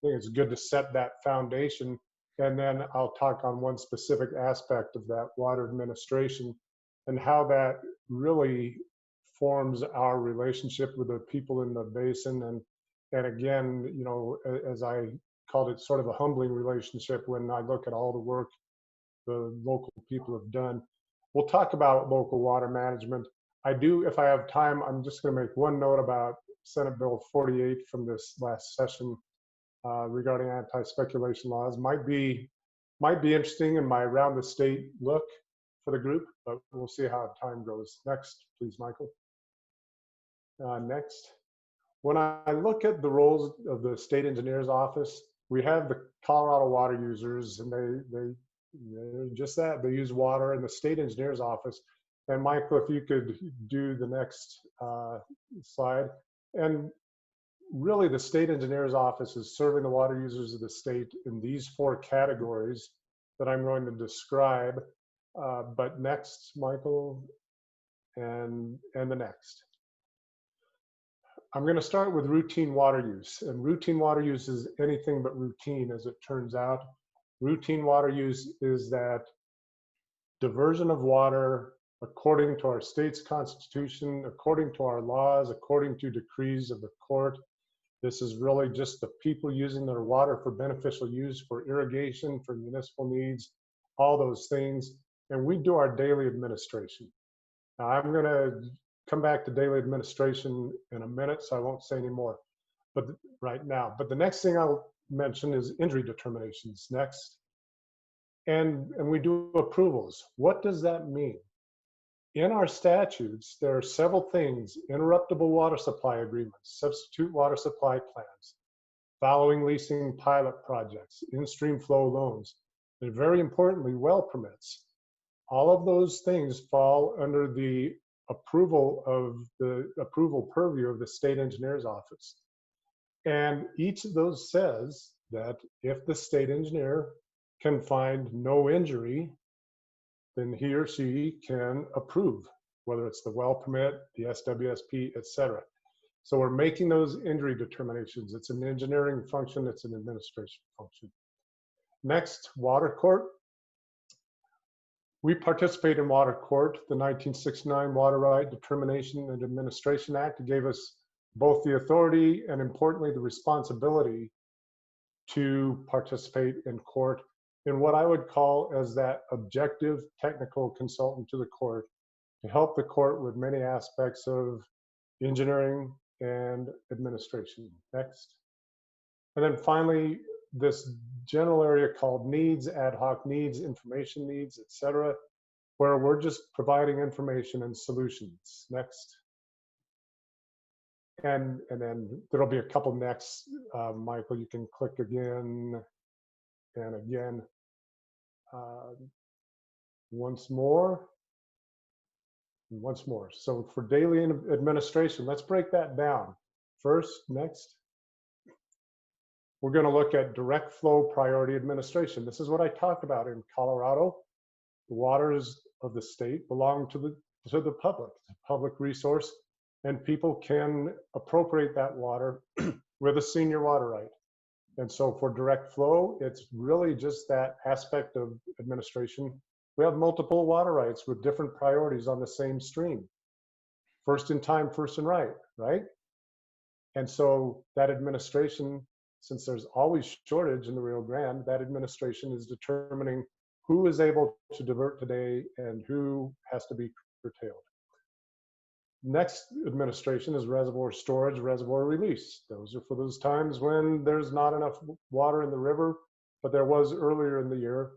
I think it's good to set that foundation, and then I'll talk on one specific aspect of that, water administration, and how that really forms our relationship with the people in the basin. And again, you know, as I called it, sort of a humbling relationship when I look at all the work the local people have done. We'll talk about local water management. If I have time, I'm just going to make one note about Senate Bill 48 from this last session regarding anti-speculation laws. Might be interesting in my around the state look for the group, but we'll see how time goes. Next, please, Michael. Next. When I look at the roles of the State Engineer's Office, we have the Colorado water users, and they're just that, they use water in the State Engineer's Office. And Michael, if you could do the next slide. And really the State Engineer's Office is serving the water users of the state in these 4 categories that I'm going to describe. But next, Michael, and the next. I'm going to start with routine water use. And routine water use is anything but routine, as it turns out. Routine water use is that diversion of water according to our state's constitution, according to our laws, according to decrees of the court. This is really just the people using their water for beneficial use, for irrigation, for municipal needs, all those things. And we do our daily administration. Now, I'm going to come back to daily administration in a minute, so I won't say any more right now. But the next thing I'll mention is injury determinations next. And we do approvals. What does that mean? In our statutes, there are several things: interruptible water supply agreements, substitute water supply plans, following leasing pilot projects, in-stream flow loans, and very importantly, well permits. All of those things fall under the approval purview of the State Engineer's Office. And each of those says that if the state engineer can find no injury, then he or she can approve, whether it's the well permit, the SWSP, etc. So we're making those injury determinations. It's an engineering function, it's an administration function. Next, water court. We participate in water court. The 1969 Water Right Determination and Administration Act gave us both the authority and, importantly, the responsibility to participate in court in what I would call as that objective technical consultant to the court, to help the court with many aspects of engineering and administration. Next. And then finally, this general area called needs, ad hoc needs, information needs, etc., where we're just providing information and solutions. Next. And then there'll be a couple next. Michael, you can click again and again. Once more. So for daily administration, let's break that down. First, next. We're going to look at direct flow priority administration. This is what I talked about in Colorado. The waters of the state belong to the public resource, and people can appropriate that water with a senior water right. And so for direct flow, it's really just that aspect of administration. We have multiple water rights with different priorities on the same stream. First in time, first in right, right? And so that administration, since there's always shortage in the Rio Grande, that administration is determining who is able to divert today and who has to be curtailed. Next administration is reservoir storage, reservoir release. Those are for those times when there's not enough water in the river, but there was earlier in the year.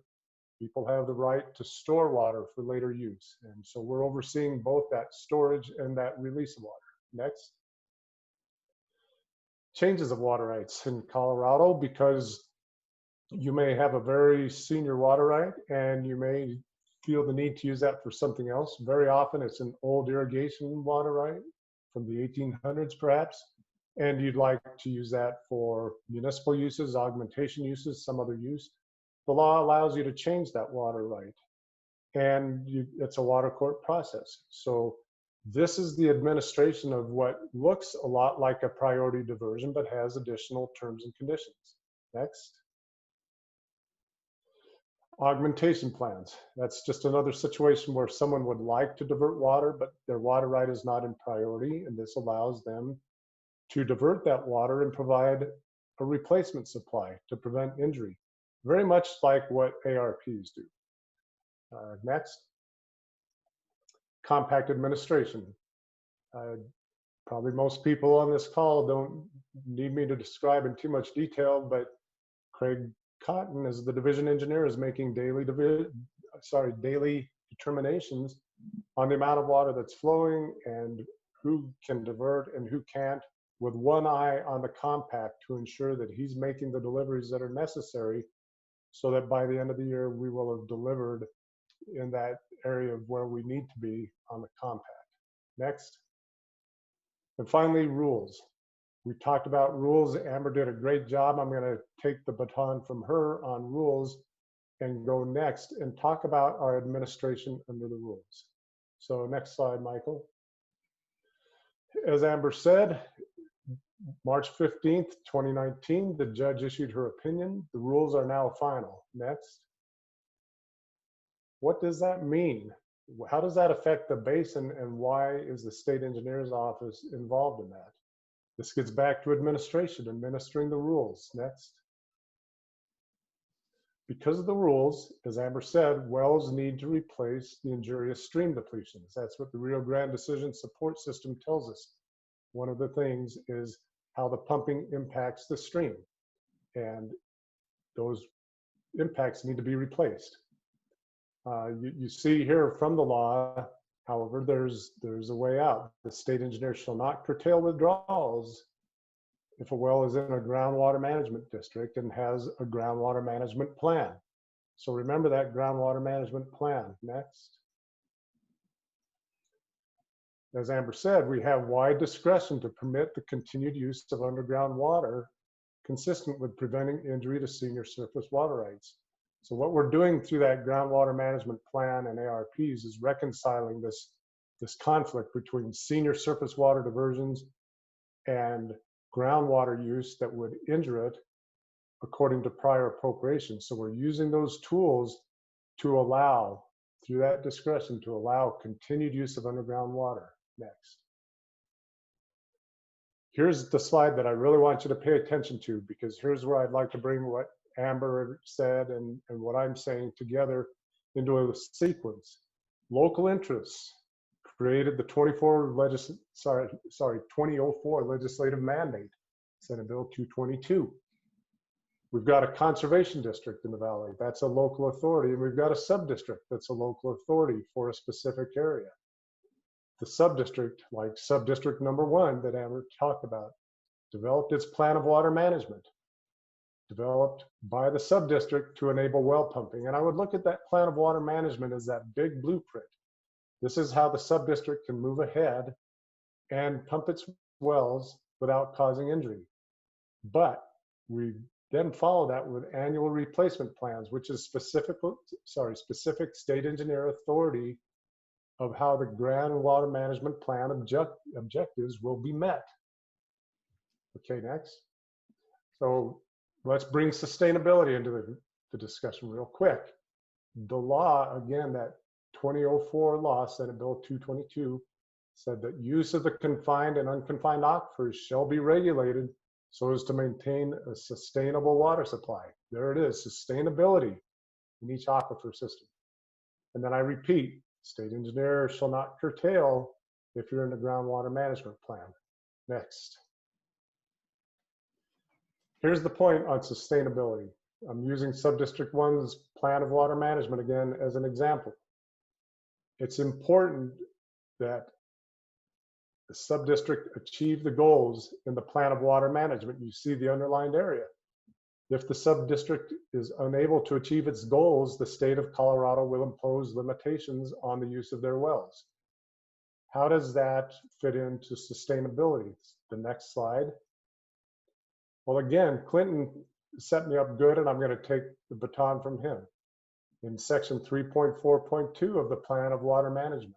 People have the right to store water for later use. And so we're overseeing both that storage and that release of water. Next. Changes of water rights in Colorado, because you may have a very senior water right and you may feel the need to use that for something else. Very often it's an old irrigation water right from the 1800s perhaps, and you'd like to use that for municipal uses, augmentation uses, some other use. The law allows you to change that water right, and it's a water court process. So this is the administration of what looks a lot like a priority diversion, but has additional terms and conditions. Next. Augmentation plans. That's just another situation where someone would like to divert water, but their water right is not in priority, and this allows them to divert that water and provide a replacement supply to prevent injury, very much like what ARPs do. Next. Compact administration. Probably most people on this call don't need me to describe in too much detail, but Craig Cotton, as the division engineer, is making daily determinations on the amount of water that's flowing and who can divert and who can't, with one eye on the compact to ensure that he's making the deliveries that are necessary so that by the end of the year, we will have delivered in that area of where we need to be on the compact. Next. And finally, rules. We talked about rules. Amber did a great job. I'm going to take the baton from her on rules and go next and talk about our administration under the rules. So next slide, Michael. As Amber said, March 15th, 2019, the judge issued her opinion. The rules are now final. Next. What does that mean? How does that affect the basin, and why is the state engineer's office involved in that? This gets back to administration, administering the rules. Next. Because of the rules, as Amber said, wells need to replace the injurious stream depletions. That's what the Rio Grande Decision Support System tells us. One of the things is how the pumping impacts the stream, and those impacts need to be replaced. You see here from the law, however, there's a way out. The state engineer shall not curtail withdrawals if a well is in a groundwater management district and has a groundwater management plan. So remember that groundwater management plan. Next. As Amber said, we have wide discretion to permit the continued use of underground water consistent with preventing injury to senior surface water rights. So what we're doing through that groundwater management plan and ARPs is reconciling this conflict between senior surface water diversions and groundwater use that would injure it according to prior appropriations. So we're using those tools to allow, through that discretion, to allow continued use of underground water. Next. Here's the slide that I really want you to pay attention to, because here's where I'd like to bring what Amber said and what I'm saying together into a sequence. Local interests created the 2004 legislative mandate, Senate Bill 222. We've got a conservation district in the valley. That's a local authority, and we've got a sub-district that's a local authority for a specific area. The sub-district, like sub-district number 1 that Amber talked about, developed its plan of water management, developed by the sub-district to enable well pumping. And I would look at that plan of water management as that big blueprint. This is how the sub-district can move ahead and pump its wells without causing injury. But we then follow that with annual replacement plans, which is specific state engineer authority of how the groundwater management plan objectives will be met. Okay, next. So let's bring sustainability into the discussion real quick. The law, again, that 2004 law, Senate Bill 222, said that use of the confined and unconfined aquifers shall be regulated so as to maintain a sustainable water supply. There it is, sustainability in each aquifer system. And then I repeat, state engineer shall not curtail if you're in the groundwater management plan. Next. Here's the point on sustainability. I'm using Subdistrict 1's plan of water management again as an example. It's important that the subdistrict achieve the goals in the plan of water management. You see the underlined area. If the subdistrict is unable to achieve its goals, the state of Colorado will impose limitations on the use of their wells. How does that fit into sustainability? The next slide. Well, again, Clinton set me up good, and I'm going to take the baton from him. In section 3.4.2 of the plan of water management,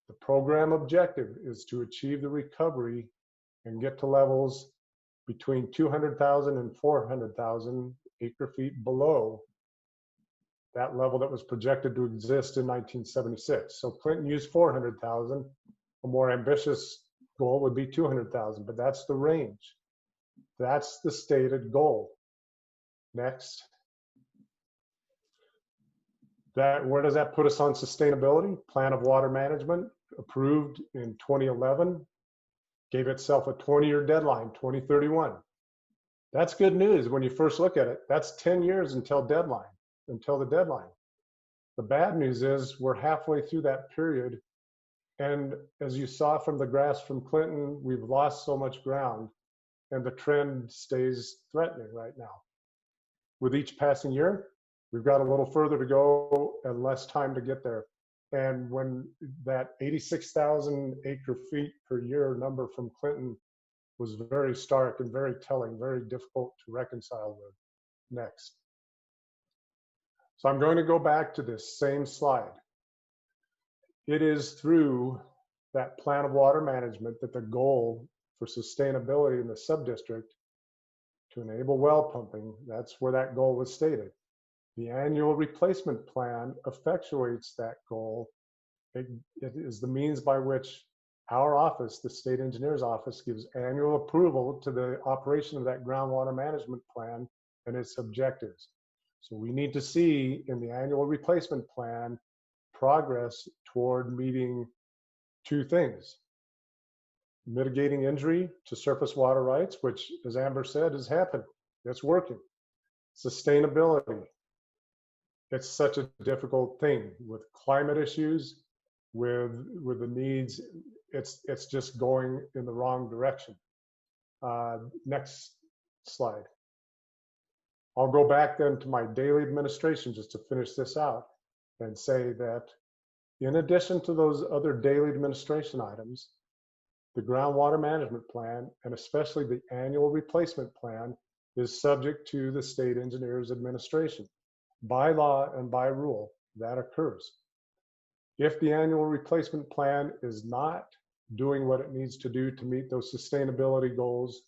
the program objective is to achieve the recovery and get to levels between 200,000 and 400,000 acre feet below that level that was projected to exist in 1976. So Clinton used 400,000. A more ambitious goal would be 200,000, but that's the range. That's the stated goal. Next. Where does that put us on sustainability? Plan of water management approved in 2011, gave itself a 20-year deadline, 2031. That's good news when you first look at it. That's 10 years until the deadline. The bad news is we're halfway through that period. And as you saw from the graphs from Clinton, we've lost so much ground and the trend stays threatening right now. With each passing year, we've got a little further to go and less time to get there. And when that 86,000 acre feet per year number from Clinton was very stark and very telling, very difficult to reconcile with. Next. So I'm going to go back to this same slide. It is through that plan of water management that the goal for sustainability in the subdistrict to enable well pumping, that's where that goal was stated. The annual replacement plan effectuates that goal. It is the means by which our office, the state engineer's office, gives annual approval to the operation of that groundwater management plan and its objectives. So we need to see in the annual replacement plan progress toward meeting two things. Mitigating injury to surface water rights, which, as Amber said, is happening. It's working. Sustainability. It's such a difficult thing with climate issues, with the needs. It's just going in the wrong direction. Next slide. I'll go back then to my daily administration just to finish this out and say that in addition to those other daily administration items, the groundwater management plan, and especially the annual replacement plan, is subject to the state engineer's administration. By law and by rule, that occurs. If the annual replacement plan is not doing what it needs to do to meet those sustainability goals,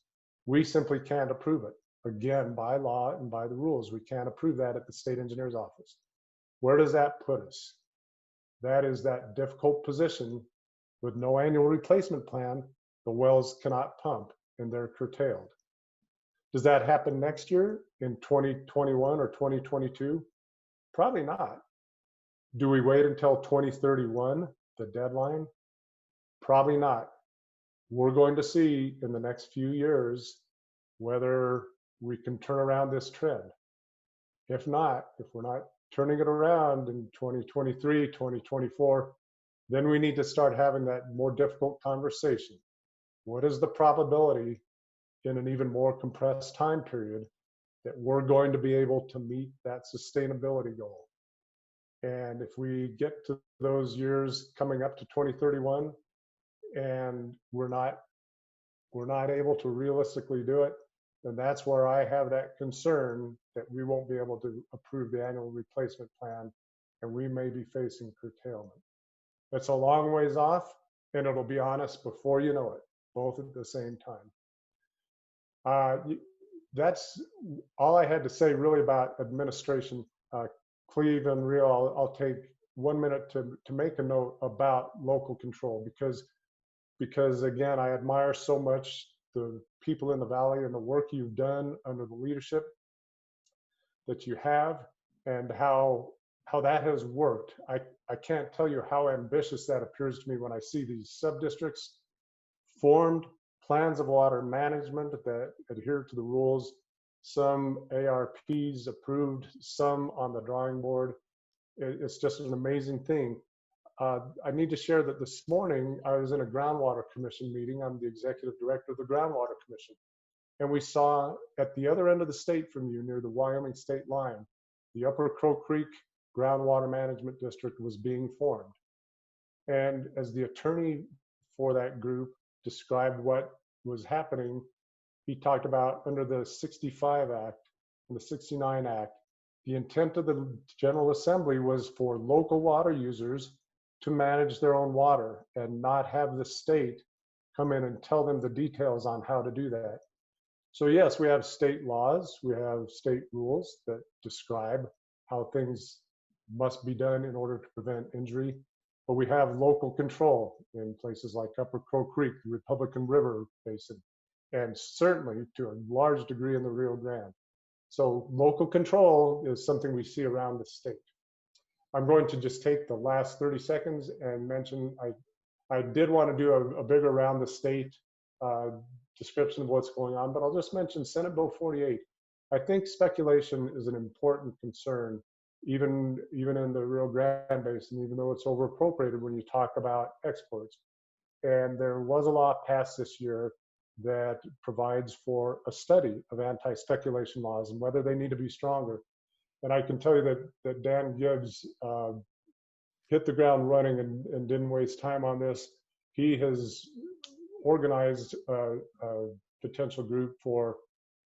we simply can't approve it. Again, by law and by the rules, we can't approve that at the state engineer's office. Where does that put us? That is that difficult position. With no annual replacement plan, the wells cannot pump and they're curtailed. Does that happen next year in 2021 or 2022? Probably not. Do we wait until 2031, the deadline? Probably not. We're going to see in the next few years whether we can turn around this trend. If not, if we're not turning it around in 2023, 2024, then we need to start having that more difficult conversation. What is the probability in an even more compressed time period that we're going to be able to meet that sustainability goal? And if we get to those years coming up to 2031 and we're not able to realistically do it, then that's where I have that concern that we won't be able to approve the annual replacement plan and we may be facing curtailment. It's a long ways off, and it'll be on us before you know it, both at the same time. That's all I had to say really about administration. Cleve and Rio, I'll take 1 minute to make a note about local control, because again, I admire so much the people in the Valley and the work you've done under the leadership that you have, and how that has worked. I can't tell you how ambitious that appears to me when I see these sub-districts formed, plans of water management that adhere to the rules, some ARPs approved, some on the drawing board. It's just an amazing thing. I need to share that this morning I was in a groundwater commission meeting. I'm the executive director of the groundwater commission. And we saw at the other end of the state from you, near the Wyoming state line, the Upper Crow Creek Groundwater Management District was being formed. And as the attorney for that group described what was happening, he talked about under the 65 Act and the 69 Act, the intent of the General Assembly was for local water users to manage their own water and not have the state come in and tell them the details on how to do that. So yes, we have state laws, we have state rules that describe how things must be done in order to prevent injury, but we have local control in places like Upper Crow Creek, the Republican River Basin, and certainly to a large degree in the Rio Grande. So local control is something we see around the state. I'm going to just take the last 30 seconds and mention, I did want to do a bigger around the state description of what's going on, but I'll just mention Senate Bill 48. I think speculation is an important concern, even in the Rio Grande Basin, even though it's over appropriated when you talk about exports. And there was a law passed this year that provides for a study of anti-speculation laws and whether they need to be stronger. And I can tell you that Dan Gibbs hit the ground running and didn't waste time on this. He has organized a potential group for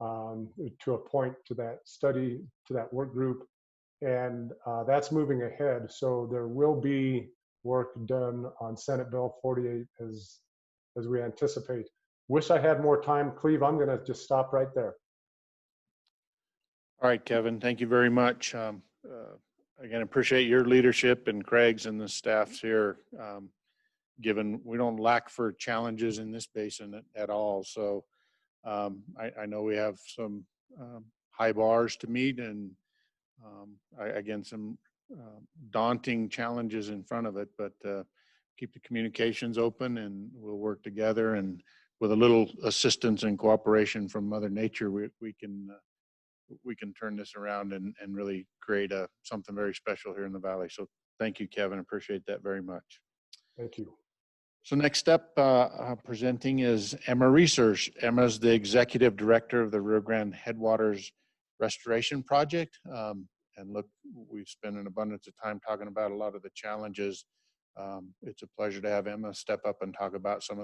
to appoint to that study, to that work group, and that's moving ahead. So there will be work done on Senate Bill 48 as we anticipate. Wish I had more time, Cleve. I'm going to just stop right there. All right, Kevin, thank you very much. Again, appreciate your leadership and Craig's and the staff's here, given we don't lack for challenges in this basin at all. So I know we have some high bars to meet, and again, some daunting challenges in front of it, but keep the communications open and we'll work together, and with a little assistance and cooperation from Mother Nature, we can turn this around and really create something very special here in the Valley. So thank you, Kevin. Appreciate that very much. Thank you. So next up, presenting is Emma Research. Emma's the Executive Director of the Rio Grande Headwaters Restoration Project. And look, we've spent an abundance of time talking about a lot of the challenges. It's a pleasure to have Emma step up and talk about some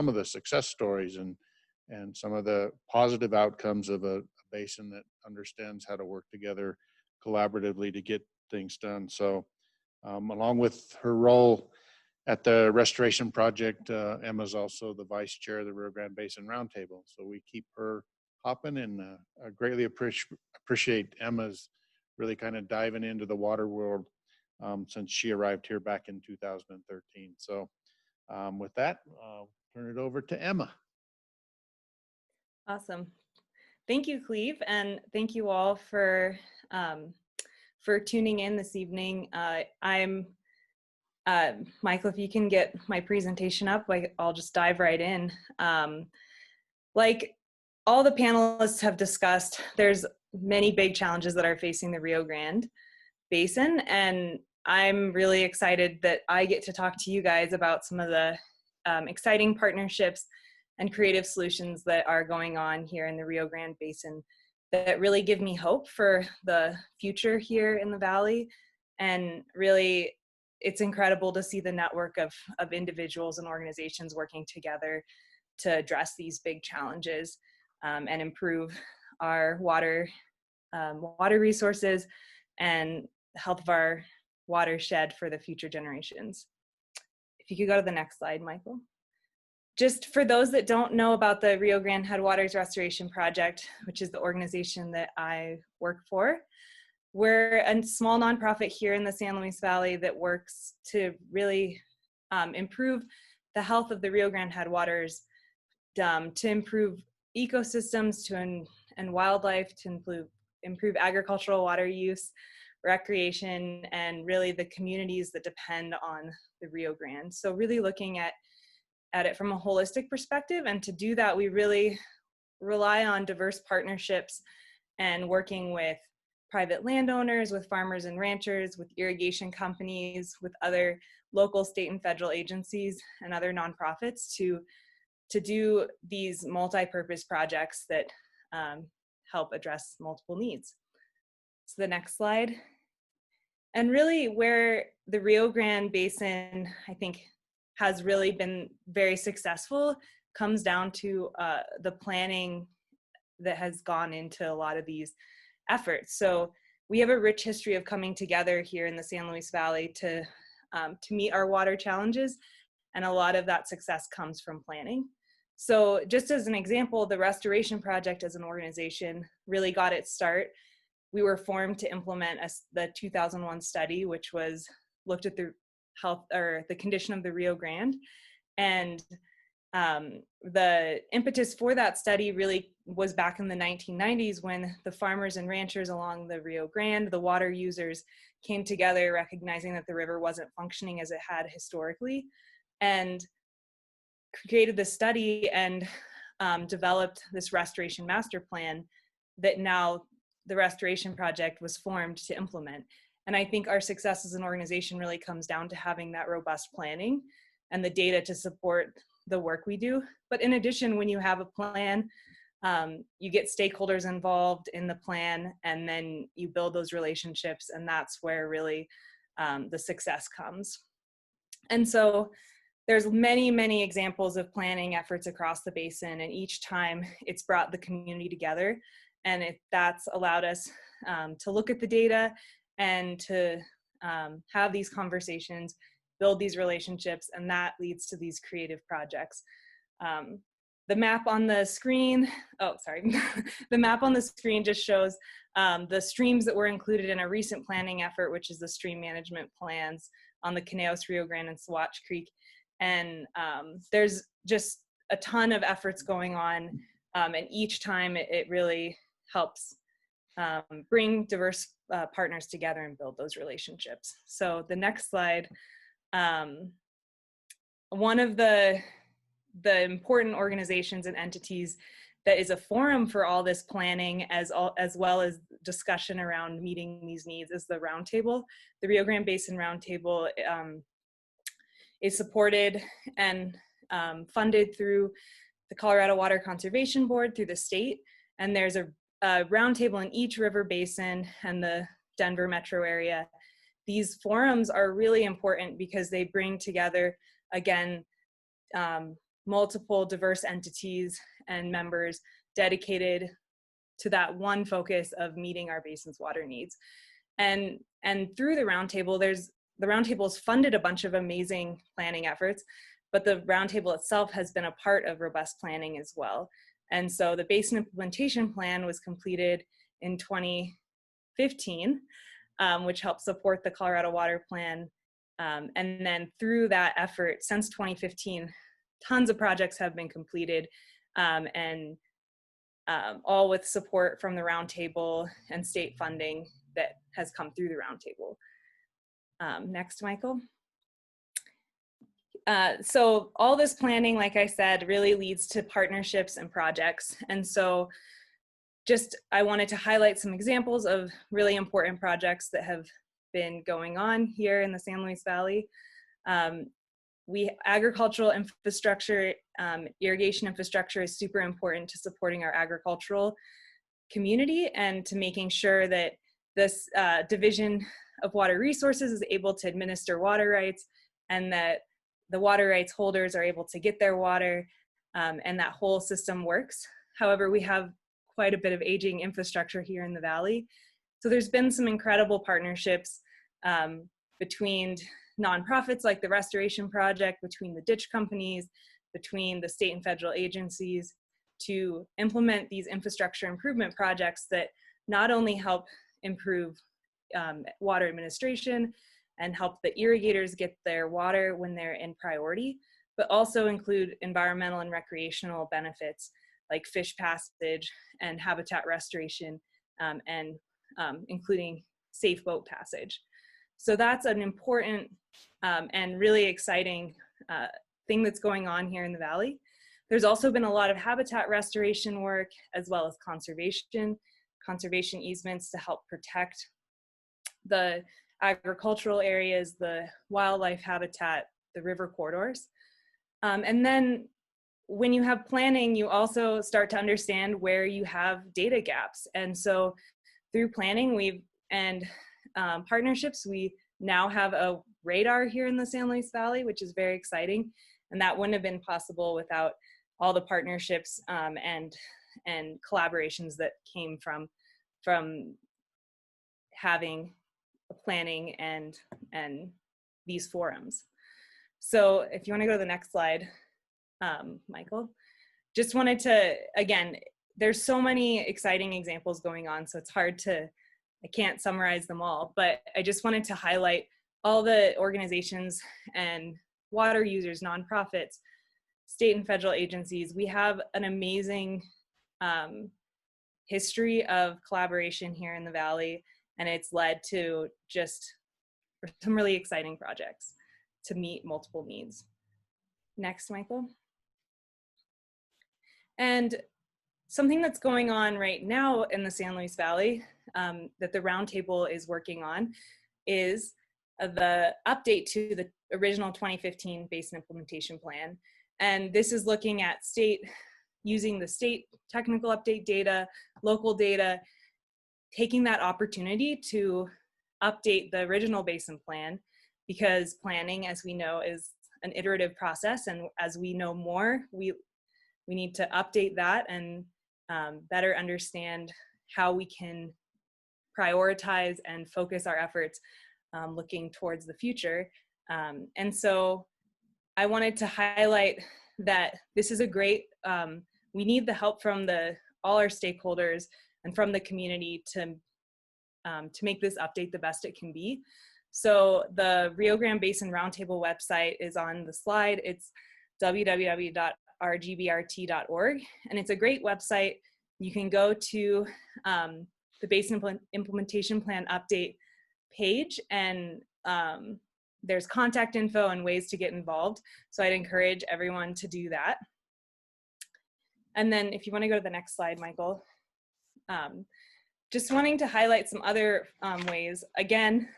of the success stories and some of the positive outcomes of a basin that understands how to work together collaboratively to get things done. So along with her role at the Restoration Project, Emma's also the Vice Chair of the Rio Grande Basin Roundtable. So we keep her hopping, and I greatly appreciate Emma's really kind of diving into the water world since she arrived here back in 2013. So with that, I'll turn it over to Emma. Awesome. Thank you, Cleve, and thank you all for tuning in this evening. I'm Michael, if you can get my presentation up, I'll just dive right in. Like all the panelists have discussed, there's many big challenges that are facing the Rio Grande Basin, and I'm really excited that I get to talk to you guys about some of the exciting partnerships and creative solutions that are going on here in the Rio Grande Basin that really give me hope for the future here in the Valley. And really, it's incredible to see the network of individuals and organizations working together to address these big challenges and improve our water resources and the health of our watershed for the future generations. If you could go to the next slide, Michael. Just for those that don't know about the Rio Grande Headwaters Restoration Project, which is the organization that I work for, we're a small nonprofit here in the San Luis Valley that works to really improve the health of the Rio Grande headwaters, to improve ecosystems and wildlife, to improve agricultural water use, recreation, and really the communities that depend on the Rio Grande. So really looking at it from a holistic perspective, and to do that, we really rely on diverse partnerships and working with private landowners, with farmers and ranchers, with irrigation companies, with other local, state, and federal agencies and other nonprofits to do these multi-purpose projects that help address multiple needs. So the next slide. And really where the Rio Grande Basin, I think, has really been very successful comes down to the planning that has gone into a lot of these efforts. So we have a rich history of coming together here in the San Luis Valley to meet our water challenges, and a lot of that success comes from planning. So just as an example, the Restoration Project as an organization really got its start. We were formed to implement the 2001 study, which looked at the health or the condition of the Rio Grande. And the impetus for that study really was back in the 1990s when the farmers and ranchers along the Rio Grande, the water users, came together recognizing that the river wasn't functioning as it had historically, and created this study and developed this restoration master plan that now the Restoration Project was formed to implement. And I think our success as an organization really comes down to having that robust planning and the data to support the work we do. But in addition, when you have a plan, you get stakeholders involved in the plan, and then you build those relationships, and that's where really the success comes. And so there's many, many examples of planning efforts across the basin, and each time it's brought the community together, and that's allowed us to look at the data and to have these conversations, build these relationships, and that leads to these creative projects. The map on the screen, the map on the screen just shows the streams that were included in a recent planning effort, which is the stream management plans on the Caneos, Rio Grande, and Swatch Creek. And there's just a ton of efforts going on, and each time it really helps bring diverse partners together and build those relationships. So the next slide, one of the important organizations and entities that is a forum for all this planning as well as discussion around meeting these needs is the Roundtable. The Rio Grande Basin Roundtable is supported and funded through the Colorado Water Conservation Board, through the state, and there's a roundtable in each river basin and the Denver metro area. These forums are really important because they bring together, again, multiple diverse entities and members dedicated to that one focus of meeting our basin's water needs. And through the roundtable, the roundtable's funded a bunch of amazing planning efforts, but the roundtable itself has been a part of robust planning as well. And so the Basin Implementation Plan was completed in 2015, which helped support the Colorado Water Plan. And then through that effort, since 2015, tons of projects have been completed, and all with support from the Roundtable and state funding that has come through the Roundtable. Next, Michael. So all this planning, like I said, really leads to partnerships and projects. And so I wanted to highlight some examples of really important projects that have been going on here in the San Luis Valley. Agricultural infrastructure, irrigation infrastructure is super important to supporting our agricultural community and to making sure that this Division of Water Resources is able to administer water rights, and that the water rights holders are able to get their water, and that whole system works. However, we have quite a bit of aging infrastructure here in the Valley. So there's been some incredible partnerships between nonprofits like the Restoration Project, between the ditch companies, between the state and federal agencies to implement these infrastructure improvement projects that not only help improve water administration and help the irrigators get their water when they're in priority, but also include environmental and recreational benefits like fish passage and habitat restoration, and including safe boat passage. So that's an important and really exciting thing that's going on here in the Valley. There's also been a lot of habitat restoration work, as well as conservation easements to help protect the agricultural areas, the wildlife habitat, the river corridors. And then when you have planning, you also start to understand where you have data gaps. And so through planning and partnerships, we now have a radar here in the San Luis Valley, which is very exciting. And that wouldn't have been possible without all the partnerships and collaborations that came from having a planning and these forums. So if you want to go to the next slide, Michael, just wanted to, again, there's so many exciting examples going on, so it's hard to, I can't summarize them all, but I just wanted to highlight all the organizations and water users, nonprofits, state and federal agencies. We have an amazing history of collaboration here in the Valley, and it's led to just some really exciting projects to meet multiple needs. Next, Michael. And something that's going on right now in the San Luis Valley that the Roundtable is working on is the update to the original 2015 Basin Implementation Plan. And this is looking at using the state technical update data, local data, taking that opportunity to update the original Basin Plan, because planning, as we know, is an iterative process. And as we know more, we need to update that and better understand how we can prioritize and focus our efforts looking towards the future. And so I wanted to highlight that this is a great, we need the help from all our stakeholders and from the community to make this update the best it can be. So the Rio Grande Basin Roundtable website is on the slide. It's www.rgbrt.org, and it's a great website. You can go to the Basin Implementation Plan update page, and there's contact info and ways to get involved. So I'd encourage everyone to do that. And then if you want to go to the next slide, Michael, just wanting to highlight some other ways. Again,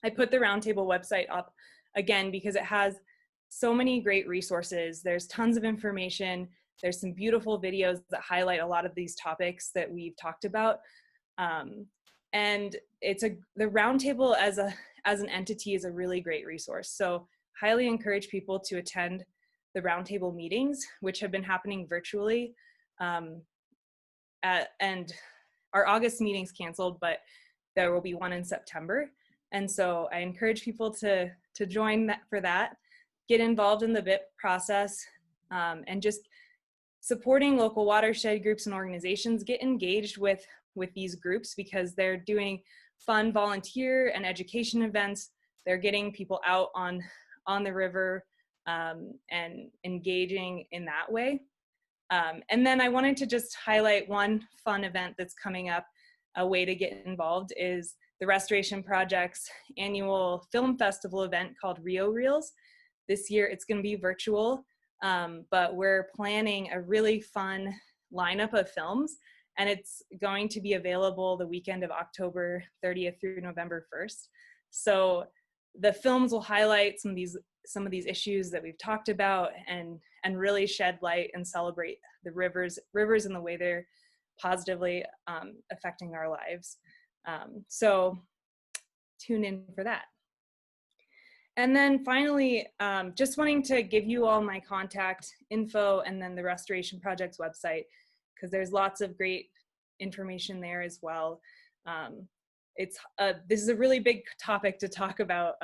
I put the Roundtable website up again because it has so many great resources. There's tons of information. There's some beautiful videos that highlight a lot of these topics that we've talked about. And the Roundtable as an entity is a really great resource. So highly encourage people to attend the Roundtable meetings, which have been happening virtually. And our August meeting's canceled, but there will be one in September. And so I encourage people to join for that, get involved in the BIP process, and just supporting local watershed groups and organizations. Get engaged with these groups because they're doing fun volunteer and education events. They're getting people out on the river and engaging in that way. And then I wanted to just highlight one fun event that's coming up. A way to get involved is the Restoration Project's annual film festival event called Rio Reels. This year it's going to be virtual, but we're planning a really fun lineup of films, and it's going to be available the weekend of October 30th through November 1st. So the films will highlight some of these issues that we've talked about and really shed light and celebrate the rivers and the way they're positively affecting our lives. So tune in for that. And then finally, just wanting to give you all my contact info and then the Restoration Project's website, because there's lots of great information there as well. This is a really big topic to talk about,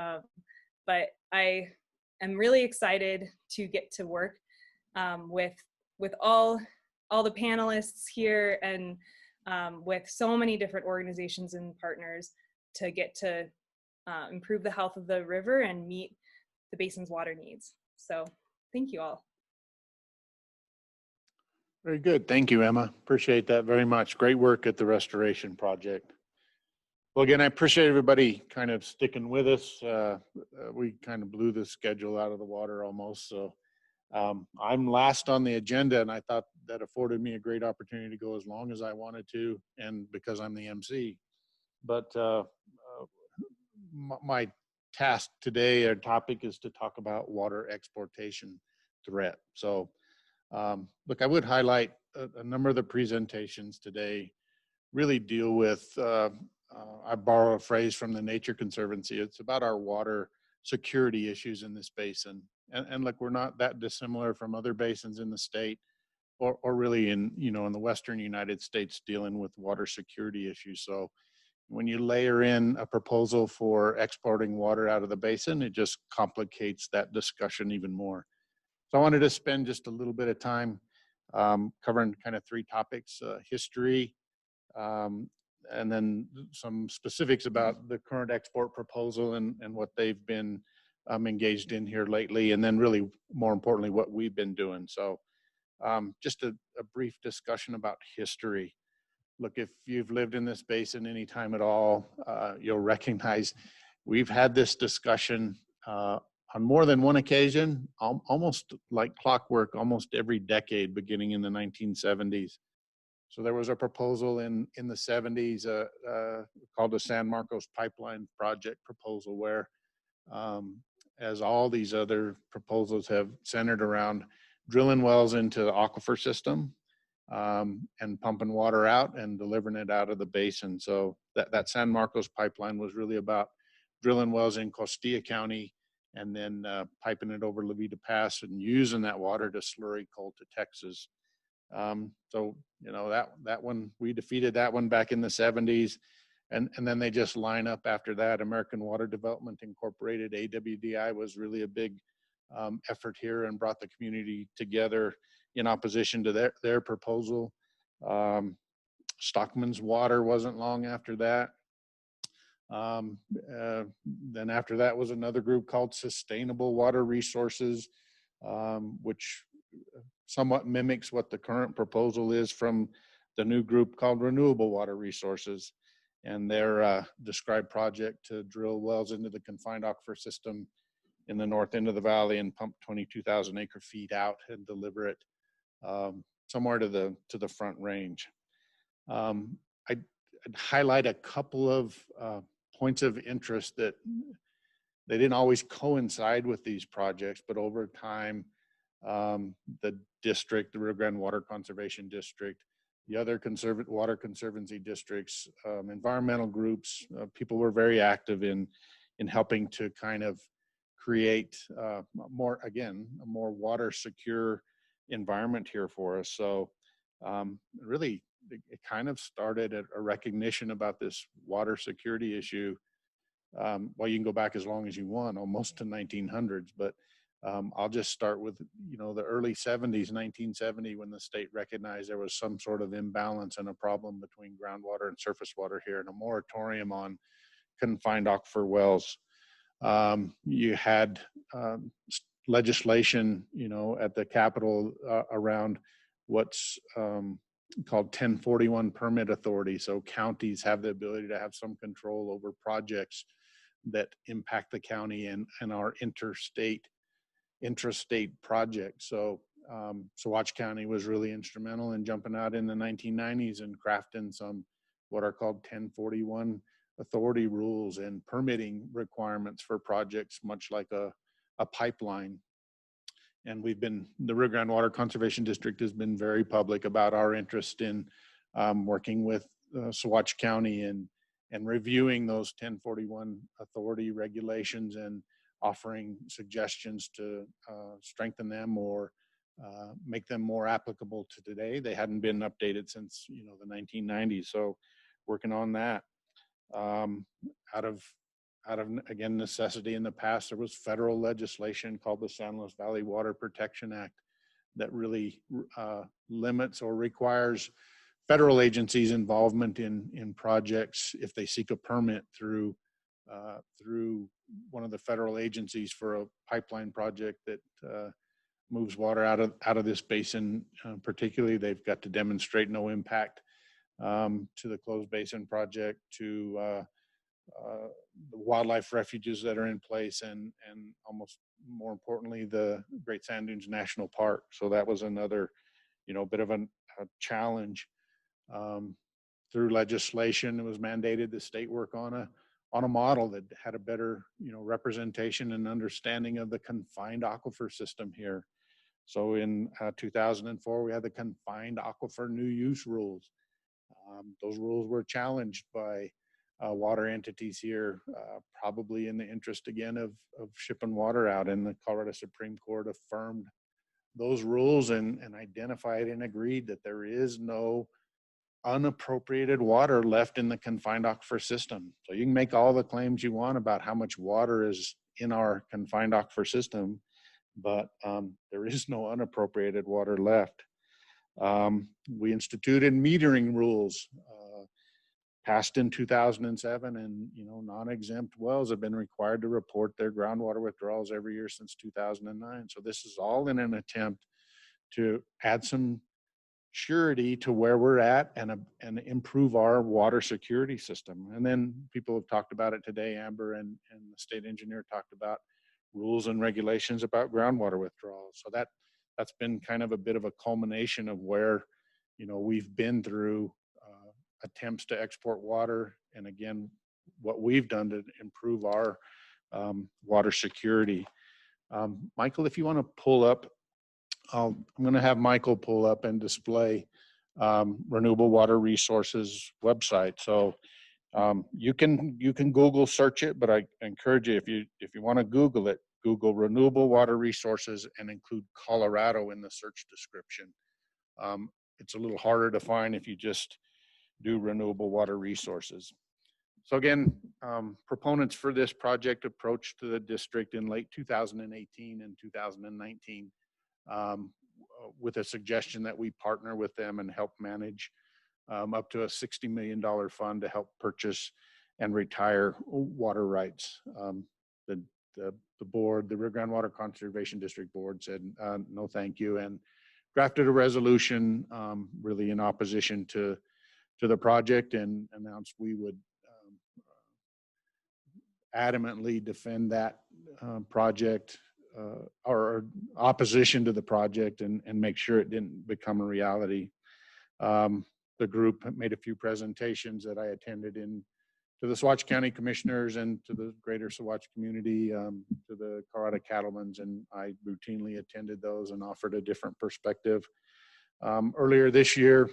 but I am really excited to get to work with all the panelists here and with so many different organizations and partners to get to improve the health of the river and meet the basin's water needs. So thank you all. Very good. Thank you, Emma. Appreciate that very much. Great work at the restoration project. Well, again, I appreciate everybody kind of sticking with us. We kind of blew the schedule out of the water almost. So I'm last on the agenda, and I thought that afforded me a great opportunity to go as long as I wanted to, and because I'm the MC. But my task today or topic is to talk about water exportation threat. So look, I would highlight a number of the presentations today really deal with, I borrow a phrase from the Nature Conservancy. It's about our water security issues in this basin. And look, we're not that dissimilar from other basins in the state or really in, in the Western United States dealing with water security issues. So when you layer in a proposal for exporting water out of the basin, it just complicates that discussion even more. So I wanted to spend just a little bit of time covering kind of three topics: history, and then some specifics about the current export proposal and what they've been engaged in here lately, and then really more importantly, what we've been doing. So just a brief discussion about history. Look, if you've lived in this basin any time at all, you'll recognize we've had this discussion on more than one occasion, almost like clockwork, almost every decade beginning in the 1970s. So there was a proposal in the 70s called the San Marcos Pipeline Project proposal, where as all these other proposals have centered around drilling wells into the aquifer system and pumping water out and delivering it out of the basin. So that San Marcos pipeline was really about drilling wells in Costilla County and then piping it over La Vida Pass and using that water to slurry coal to Texas. So, that one, we defeated that one back in the 70s. And then they just line up after that. American Water Development Incorporated, AWDI, was really a big effort here and brought the community together in opposition to their proposal. Stockman's Water wasn't long after that. Then after that was another group called Sustainable Water Resources, which somewhat mimics what the current proposal is from the new group called Renewable Water Resources, and their described project to drill wells into the confined aquifer system in the north end of the valley and pump 22,000 acre feet out and deliver it somewhere to the Front Range. I'd highlight a couple of points of interest that they didn't always coincide with these projects, but over time, the district, the Rio Grande Water Conservation District, the other water conservancy districts, environmental groups, people were very active in helping to kind of create a more water secure environment here for us. So really, it kind of started a recognition about this water security issue. Well, you can go back as long as you want, almost to 1900s, but I'll just start with, the early 70s, 1970, when the state recognized there was some sort of imbalance and a problem between groundwater and surface water here, and a moratorium on confined aquifer wells. You had legislation, at the Capitol around what's called 1041 permit authority. So counties have the ability to have some control over projects that impact the county and our intrastate projects. So Saguache County was really instrumental in jumping out in the 1990s and crafting some what are called 1041 authority rules and permitting requirements for projects, much like a pipeline. And the Rio Grande Water Conservation District has been very public about our interest in working with Saguache County and reviewing those 1041 authority regulations and offering suggestions to strengthen them or make them more applicable to today. They hadn't been updated since the 1990s, so working on that. Out of again necessity in the past, there was federal legislation called the San Luis Valley Water Protection Act that really limits or requires federal agencies' involvement in projects if they seek a permit through one of the federal agencies for a pipeline project that moves water out of this basin. Particularly, they've got to demonstrate no impact to the closed basin project, to the wildlife refuges that are in place, and almost more importantly, the Great Sand Dunes National Park. So that was another, bit of a challenge. Through legislation, it was mandated the state work on a model that had a better, representation and understanding of the confined aquifer system here. So in 2004, we had the confined aquifer new use rules. Those rules were challenged by water entities here, probably in the interest again of shipping water out, and the Colorado Supreme Court affirmed those rules and identified and agreed that there is no unappropriated water left in the confined aquifer system. So you can make all the claims you want about how much water is in our confined aquifer system, but there is no unappropriated water left. We instituted metering rules, passed in 2007, and non-exempt wells have been required to report their groundwater withdrawals every year since 2009. So this is all in an attempt to add some surety to where we're at and improve our water security system. And then people have talked about it today. Amber and the state engineer talked about rules and regulations about groundwater withdrawals. So that's been kind of a bit of a culmination of where we've been through attempts to export water, and again what we've done to improve our water security. Michael, if you want to pull up, I'm going to have Michael pull up and display Renewable Water Resources website. So you can Google search it, but I encourage you, if you want to Google it, Google Renewable Water Resources and include Colorado in the search description. It's a little harder to find if you just do Renewable Water Resources. So again, proponents for this project approached the district in late 2018 and 2019 with a suggestion that we partner with them and help manage up to a $60 million fund to help purchase and retire water rights. The board, the Rio Grande Water Conservation District Board, said no thank you, and drafted a resolution really in opposition to the project, and announced we would adamantly defend that project or opposition to the project, and make sure it didn't become a reality. The group made a few presentations that I attended to the Saguache County Commissioners and to the greater Saguache community, to the Colorado Cattlemen's, and I routinely attended those and offered a different perspective. Earlier this year,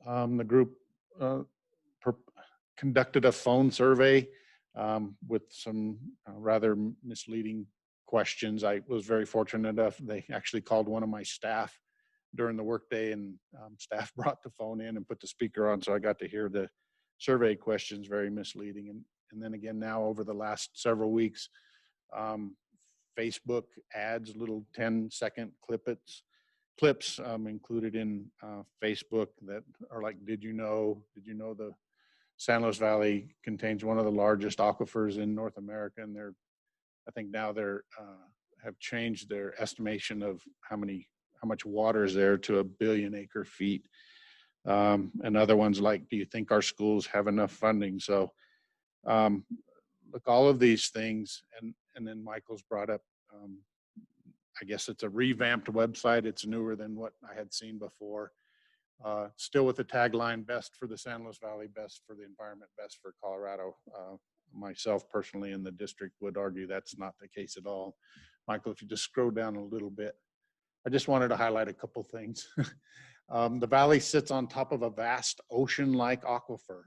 the group conducted a phone survey with some rather misleading questions. I was very fortunate enough, they actually called one of my staff during the workday, and staff brought the phone in and put the speaker on, so I got to hear the survey questions. Very misleading. And then again, now over the last several weeks, Facebook ads, little 10-second clips included in Facebook that are like, did you know the San Luis Valley contains one of the largest aquifers in North America, and I think now they're have changed their estimation of how much water is there to 1 billion acre feet. And other ones like, do you think our schools have enough funding? So look, all of these things, and then Michael's brought up, I guess it's a revamped website. It's newer than what I had seen before. Still with the tagline, best for the San Luis Valley, best for the environment, best for Colorado. Myself personally in the district would argue that's not the case at all. Michael, if you just scroll down a little bit, I just wanted to highlight a couple things. The valley sits on top of a vast ocean-like aquifer.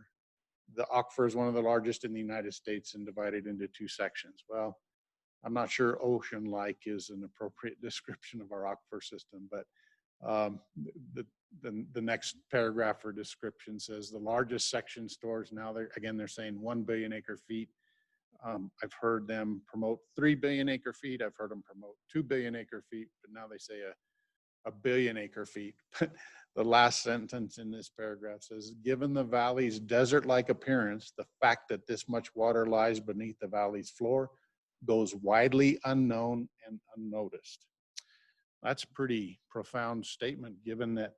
The aquifer is one of the largest in the United States and divided into 2 sections. Well, I'm not sure ocean-like is an appropriate description of our aquifer system, but the next paragraph or description says the largest section stores, now they're saying 1 billion acre feet. I've heard them promote 3 billion acre feet. I've heard them promote 2 billion acre feet, but now they say a billion acre feet. But the last sentence in this paragraph says, given the valley's desert-like appearance, the fact that this much water lies beneath the valley's floor goes widely unknown and unnoticed. That's a pretty profound statement, given that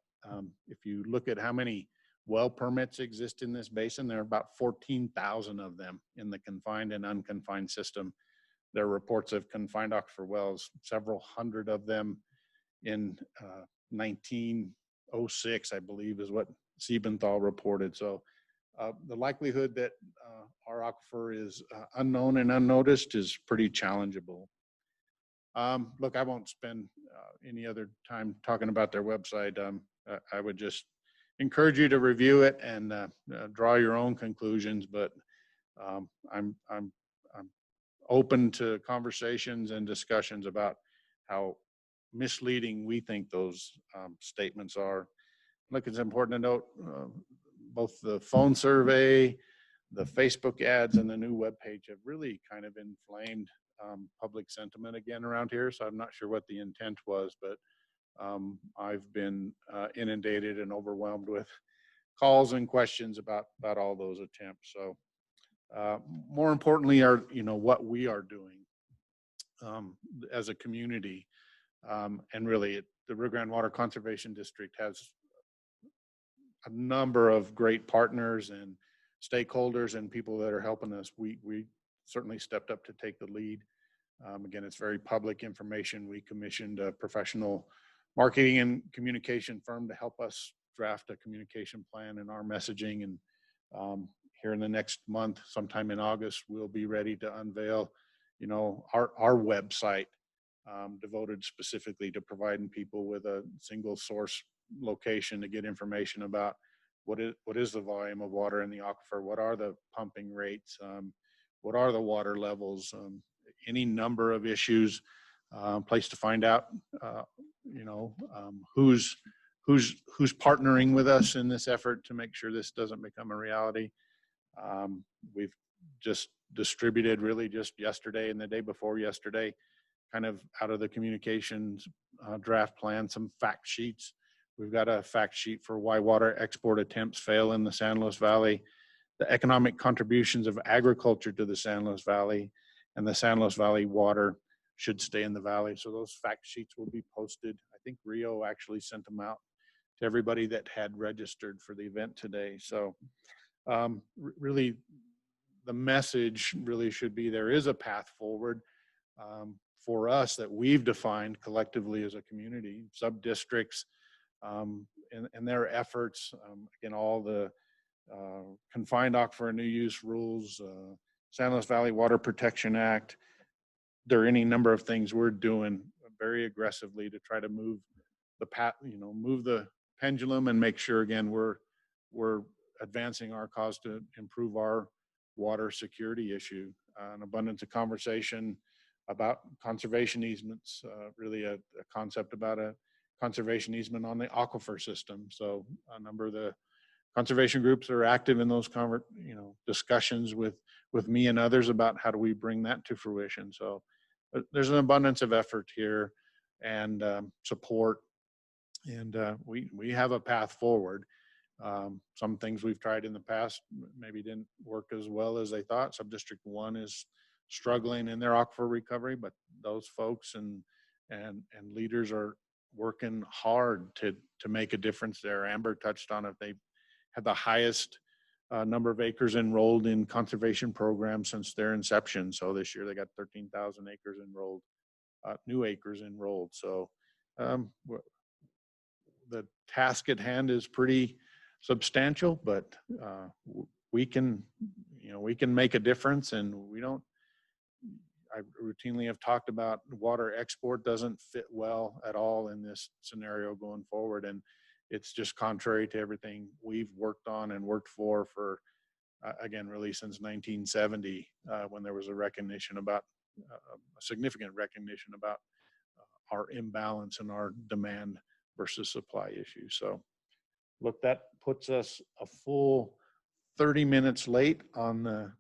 if you look at how many well permits exist in this basin, there are about 14,000 of them in the confined and unconfined system. There are reports of confined aquifer wells, several hundred of them in 1906, I believe, is what Siebenthal reported. So the likelihood that our aquifer is unknown and unnoticed is pretty challengeable. Look, I won't spend any other time talking about their website. I would just encourage you to review it and draw your own conclusions. But I'm open to conversations and discussions about how misleading we think those statements are. Look, it's important to note both the phone survey, the Facebook ads, and the new webpage have really kind of inflamed public sentiment again around here. So I'm not sure what the intent was, but I've been inundated and overwhelmed with calls and questions about all those attempts. So more importantly are, what we are doing as a community. And really, the Rio Grande Water Conservation District has a number of great partners and stakeholders and people that are helping us. We certainly stepped up to take the lead. Again, it's very public information. We commissioned a professional marketing and communication firm to help us draft a communication plan and our messaging. And here in the next month, sometime in August, we'll be ready to unveil, our website devoted specifically to providing people with a single source location to get information about what is the volume of water in the aquifer, what are the pumping rates, what are the water levels, any number of issues, place to find out, who's partnering with us in this effort to make sure this doesn't become a reality. We've just distributed really just yesterday and the day before yesterday, kind of out of the communications draft plan, some fact sheets. We've got a fact sheet for why water export attempts fail in the San Luis Valley, the economic contributions of agriculture to the San Luis Valley, and the San Luis Valley water should stay in the valley. So those fact sheets will be posted. I think Rio actually sent them out to everybody that had registered for the event today. So really, the message really should be there is a path forward for us that we've defined collectively as a community, sub-districts, and their efforts, again, all the confined aquifer and new use rules, San Luis Valley Water Protection Act. There are any number of things we're doing very aggressively to try to move the pendulum and make sure, again, we're advancing our cause to improve our water security issue. An abundance of conversation about conservation easements, really a concept about a conservation easement on the aquifer system. So a number of the conservation groups are active in those discussions with me and others about how do we bring that to fruition. So there's an abundance of effort here and support, and we have a path forward. Some things we've tried in the past maybe didn't work as well as they thought. Subdistrict 1 is struggling in their aquifer recovery, but those folks and leaders are working hard to make a difference there. Amber touched on it. They had the highest number of acres enrolled in conservation programs since their inception. So this year they got 13,000 acres enrolled, new acres enrolled. So the task at hand is pretty substantial, but we can make a difference. And I routinely have talked about water export doesn't fit well at all in this scenario going forward. And it's just contrary to everything we've worked on and worked for again, really since 1970, when there was a recognition about, a significant recognition about our imbalance and our demand versus supply issue. So look, that puts us a full 30 minutes late on the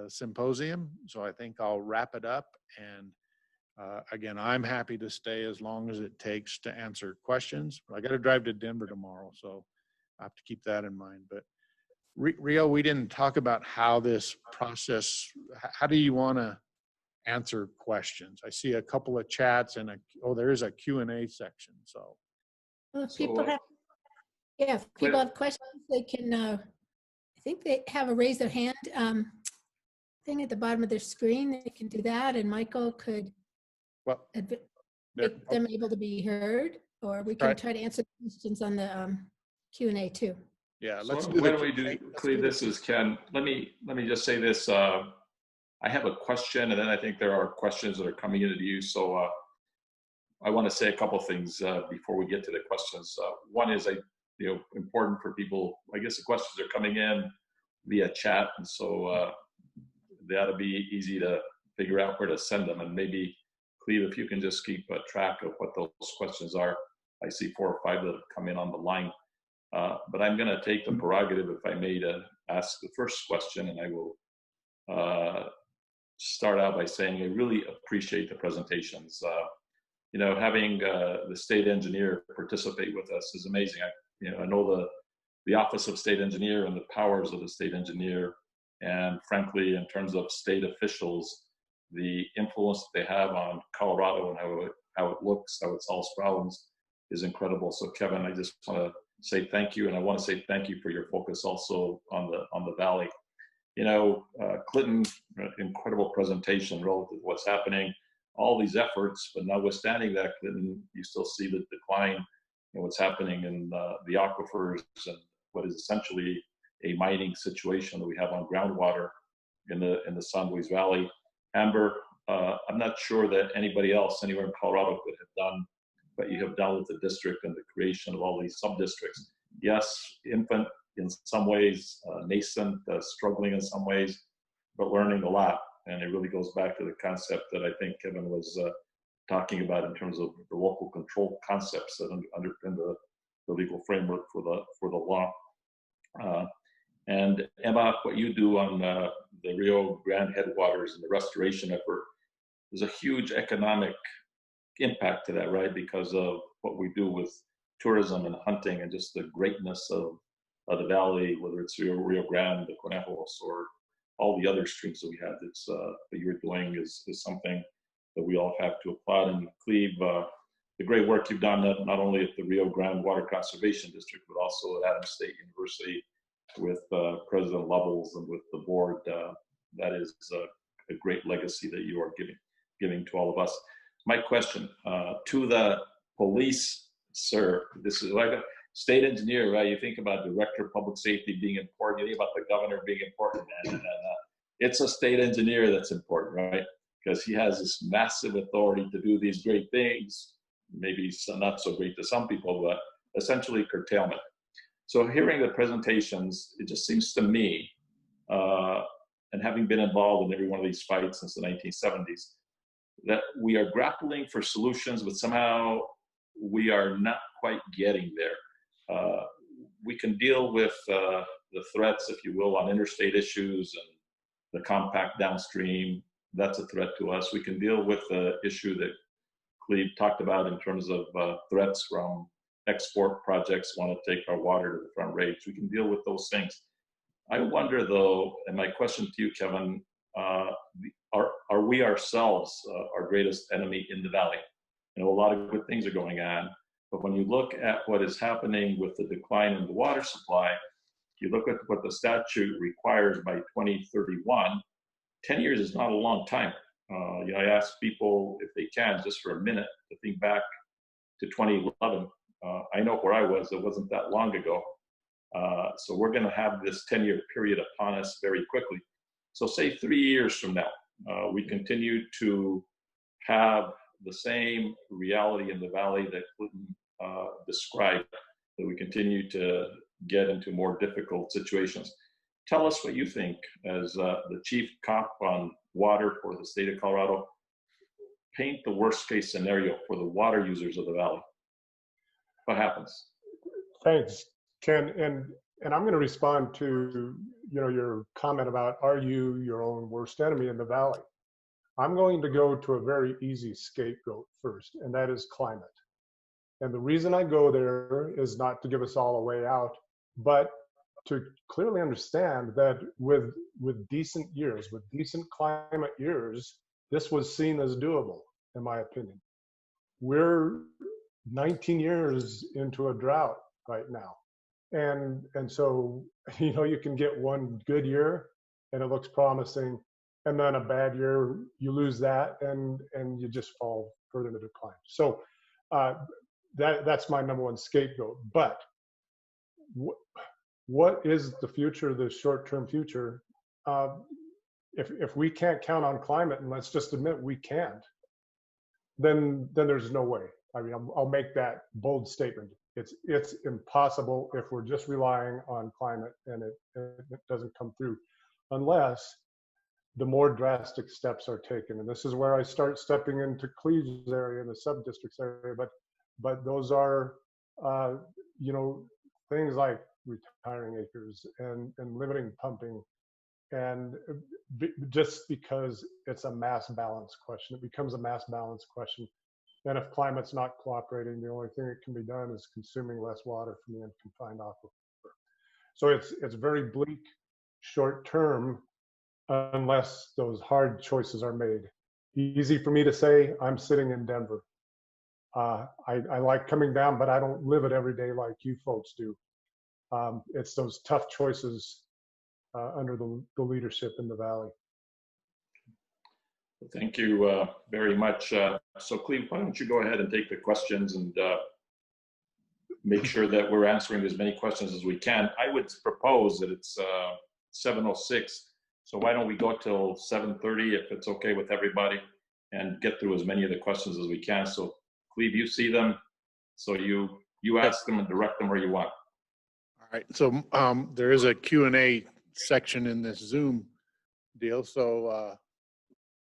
symposium. So I think I'll wrap it up and Again, I'm happy to stay as long as it takes to answer questions. I got to drive to Denver tomorrow, so I have to keep that in mind. But Rio, we didn't talk about how this process, how do you want to answer questions? I see a couple of chats and there is a Q&A section. So Well, if people have, yeah, if people have questions, they can, I think they have a raise their hand thing at the bottom of their screen. They can do that, and Michael could make them able to be heard, or we can try to answer questions on the Q&A too. Yeah, let's do why don't we do, Cleve, this is Ken. Let me just say this. I have a question, and then I think there are questions that are coming into you. So I want to say a couple things before we get to the questions. One is, important for people. I guess the questions are coming in via chat, and so they ought to be easy to figure out where to send them. And maybe, Cleve, if you can just keep track of what those questions are. I see 4 or 5 that have come in on the line. But I'm going to take the prerogative, if I may, to ask the first question, and I will start out by saying I really appreciate the presentations. Having the state engineer participate with us is amazing. I know the Office of State Engineer and the powers of the state engineer, and frankly, in terms of state officials, the influence that they have on Colorado and how it looks, how it solves problems is incredible. So Kevin, I just want to say thank you, and I want to say thank you for your focus also on the Valley. Clinton, incredible presentation relative to what's happening, all these efforts, but notwithstanding that, Clinton, you still see the decline in what's happening in the aquifers and what is essentially a mining situation that we have on groundwater in the San Luis Valley. Amber, I'm not sure that anybody else anywhere in Colorado could have done what you have done with the district and the creation of all these sub-districts. Yes, infant in some ways, nascent, struggling in some ways, but learning a lot. And it really goes back to the concept that I think Kevin was talking about in terms of the local control concepts that underpin the legal framework for the law. And Emma, what you do on the Rio Grande headwaters and the restoration effort, there's a huge economic impact to that, right? Because of what we do with tourism and hunting and just the greatness of the valley, whether it's Rio Grande, the Conejos, or all the other streams that we have. It's that you're doing is something that we all have to applaud. And Cleve, the great work you've done not only at the Rio Grande Water Conservation District, but also at Adams State University with President Levels and with the board. That is a great legacy that you are giving to all of us. My question to the police, sir, this is like a state engineer, right? You think about director of public safety being important, you think about the governor being important, and it's a state engineer that's important, right? Because he has this massive authority to do these great things, maybe not so great to some people, but essentially curtailment. So hearing the presentations, it just seems to me, and having been involved in every one of these fights since the 1970s, that we are grappling for solutions, but somehow we are not quite getting there. We can deal with the threats, if you will, on interstate issues and the compact downstream. That's a threat to us. We can deal with the issue that Cleve talked about in terms of threats from export projects want to take our water to the front range. We can deal with those things. I wonder though, and my question to you, Kevin, are we ourselves our greatest enemy in the valley? A lot of good things are going on, but when you look at what is happening with the decline in the water supply, you look at what the statute requires by 2031, 10 years is not a long time. I ask people if they can, just for a minute, to think back to 2011. I know where I was, it wasn't that long ago. So we're gonna have this 10-year period upon us very quickly. So say 3 years from now, we continue to have the same reality in the valley that Clinton described, that we continue to get into more difficult situations. Tell us what you think as the chief cop on water for the state of Colorado. Paint the worst case scenario for the water users of the valley. What happens? Thanks, Ken. And I'm going to respond to your comment about, are you your own worst enemy in the valley? I'm going to go to a very easy scapegoat first, and that is climate. And the reason I go there is not to give us all a way out, but to clearly understand that with decent years, with decent climate years, this was seen as doable, in my opinion. We're 19 years into a drought right now. And so, you know, you can get one good year and it looks promising, and then a bad year, you lose that and you just fall further into decline. So that's my number one scapegoat. But what is the future, the short-term future? If we can't count on climate, and let's just admit we can't, then there's no way. I mean, I'll make that bold statement. It's impossible if we're just relying on climate and it doesn't come through, unless the more drastic steps are taken. And this is where I start stepping into Cleve's area and the sub-districts area. But those are, you know, things like retiring acres and limiting pumping. And just because it's a mass balance question, it becomes a mass balance question. And if climate's not cooperating, the only thing that can be done is consuming less water from the unconfined aquifer. So it's very bleak short term unless those hard choices are made. Easy for me to say, I'm sitting in Denver. I like coming down, but I don't live it every day like you folks do. It's those tough choices under the leadership in the Valley. Thank you very much. So Cleve, why don't you go ahead and take the questions and make sure that we're answering as many questions as we can. I would propose that it's 7:06. So why don't we go till 7:30 if it's okay with everybody and get through as many of the questions as we can. So Cleve, you see them. So you ask them and direct them where you want. All right. So there is a Q&A section in this Zoom deal. So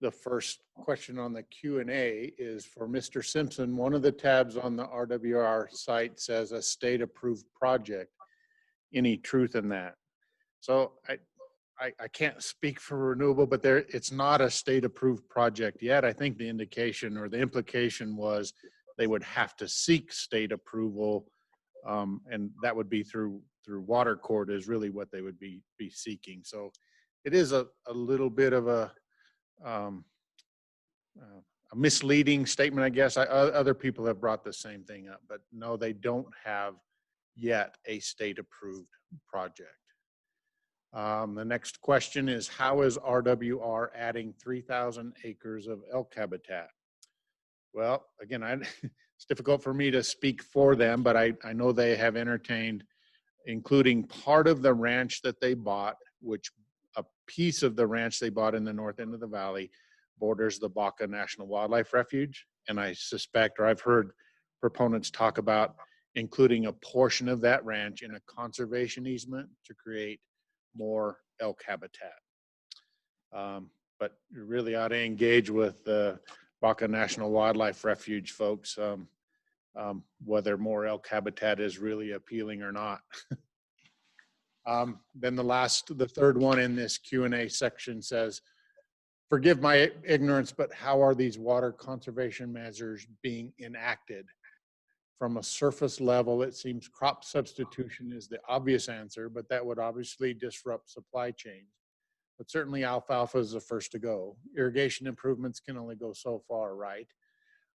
the first question on the Q&A is for Mr. Simpson. One of the tabs on the RWR site says a state approved project. Any truth in that? So I can't speak for renewable, but it's not a state approved project yet. I think the indication or the implication was they would have to seek state approval, and that would be through water court is really what they would be seeking. So it is a little bit of a misleading statement, I guess. Other people have brought the same thing up, but no, they don't have yet a state approved project. The next question is, how is RWR adding 3,000 acres of elk habitat? Well, again, it's difficult for me to speak for them, but I know they have entertained including part of the ranch that they bought, which a piece of the ranch they bought in the north end of the valley borders the Baca National Wildlife Refuge. And I suspect, or I've heard proponents talk about including a portion of that ranch in a conservation easement to create more elk habitat. But you really ought to engage with the Baca National Wildlife Refuge folks, whether more elk habitat is really appealing or not. Then the third one in this Q&A section says, forgive my ignorance, but how are these water conservation measures being enacted? From a surface level, it seems crop substitution is the obvious answer, but that would obviously disrupt supply chains. But certainly alfalfa is the first to go. Irrigation improvements can only go so far, right?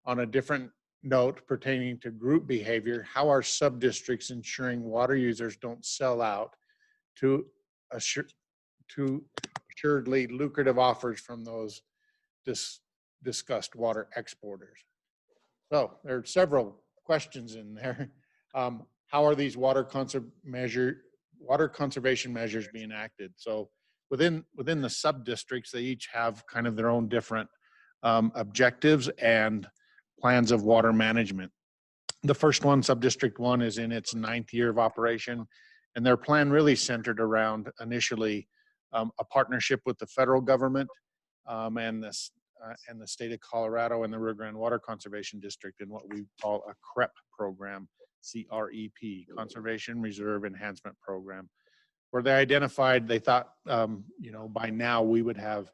On a different note pertaining to group behavior, how are sub-districts ensuring water users don't sell out to assuredly lucrative offers from those discussed water exporters? So there are several questions in there. How are these water conservation measures being acted? So within the sub-districts, they each have kind of their own different objectives and plans of water management. The first one, sub-district 1, is in its 9th year of operation, and their plan really centered around initially a partnership with the federal government and the state of Colorado and the Rio Grande Water Conservation District in what we call a CREP program, C-R-E-P, Conservation Reserve Enhancement Program, where they identified, they thought, by now we would have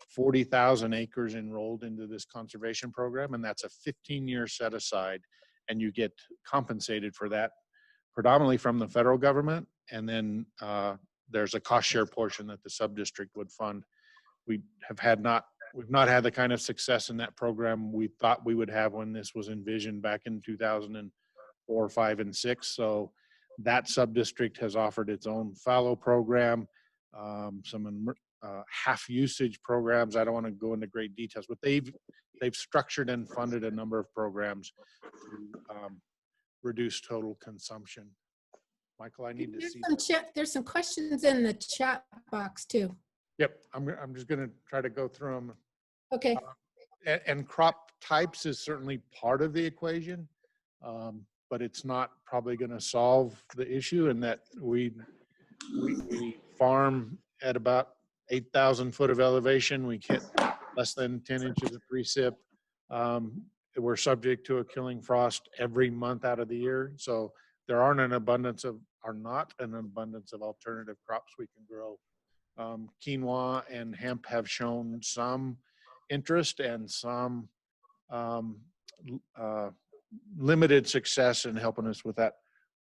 40,000 acres enrolled into this conservation program, and that's a 15-year set aside, and you get compensated for that predominantly from the federal government, and then there's a cost share portion that the sub-district would fund. We've not had the kind of success in that program we thought we would have when this was envisioned back in 2004, 5, and 6. So that sub-district has offered its own fallow program, some half usage programs. I don't want to go into great details, but they've structured and funded a number of programs to reduce total consumption. Michael, I need to see. There's some questions in the chat box too. Yep, I'm just going to try to go through them. Okay. And crop types is certainly part of the equation, but it's not probably going to solve the issue. In that we farm at about 8,000 foot of elevation. We get less than 10 inches of precip. We're subject to a killing frost every month out of the year. So there are not an abundance of alternative crops we can grow. Quinoa and hemp have shown some interest and some limited success in helping us with that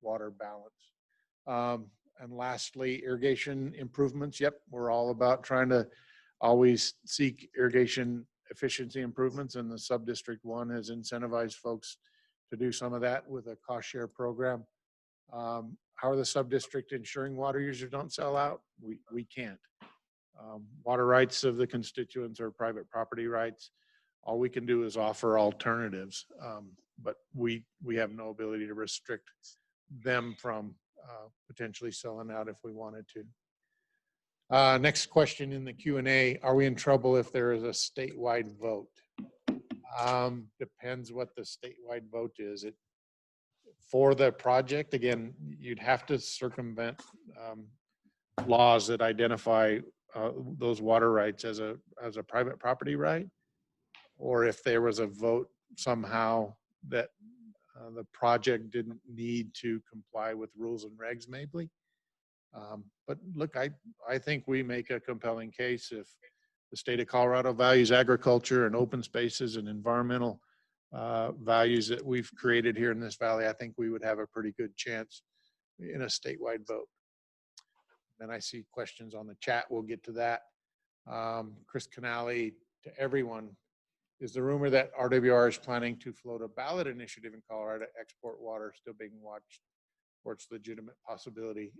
water balance. And lastly, irrigation improvements. Yep, we're all about trying to always seek irrigation efficiency improvements, and the sub-district 1 has incentivized folks to do some of that with a cost share program. How are the sub-district ensuring water users don't sell out? We can't. Water rights of the constituents are private property rights. All we can do is offer alternatives, but we have no ability to restrict them from potentially selling out if we wanted to. Next question in the Q&A, are we in trouble if there is a statewide vote? Depends what the statewide vote is. For the project, again, you'd have to circumvent laws that identify those water rights as a private property right, or if there was a vote somehow that the project didn't need to comply with rules and regs, maybe. But look, I think we make a compelling case. If the state of Colorado values agriculture and open spaces and environmental values that we've created here in this valley, I think we would have a pretty good chance in a statewide vote. Then I see questions on the chat. We'll get to that. Chris Canali, to everyone, is the rumor that RWR is planning to float a ballot initiative in Colorado to export water still being watched for its legitimate possibility?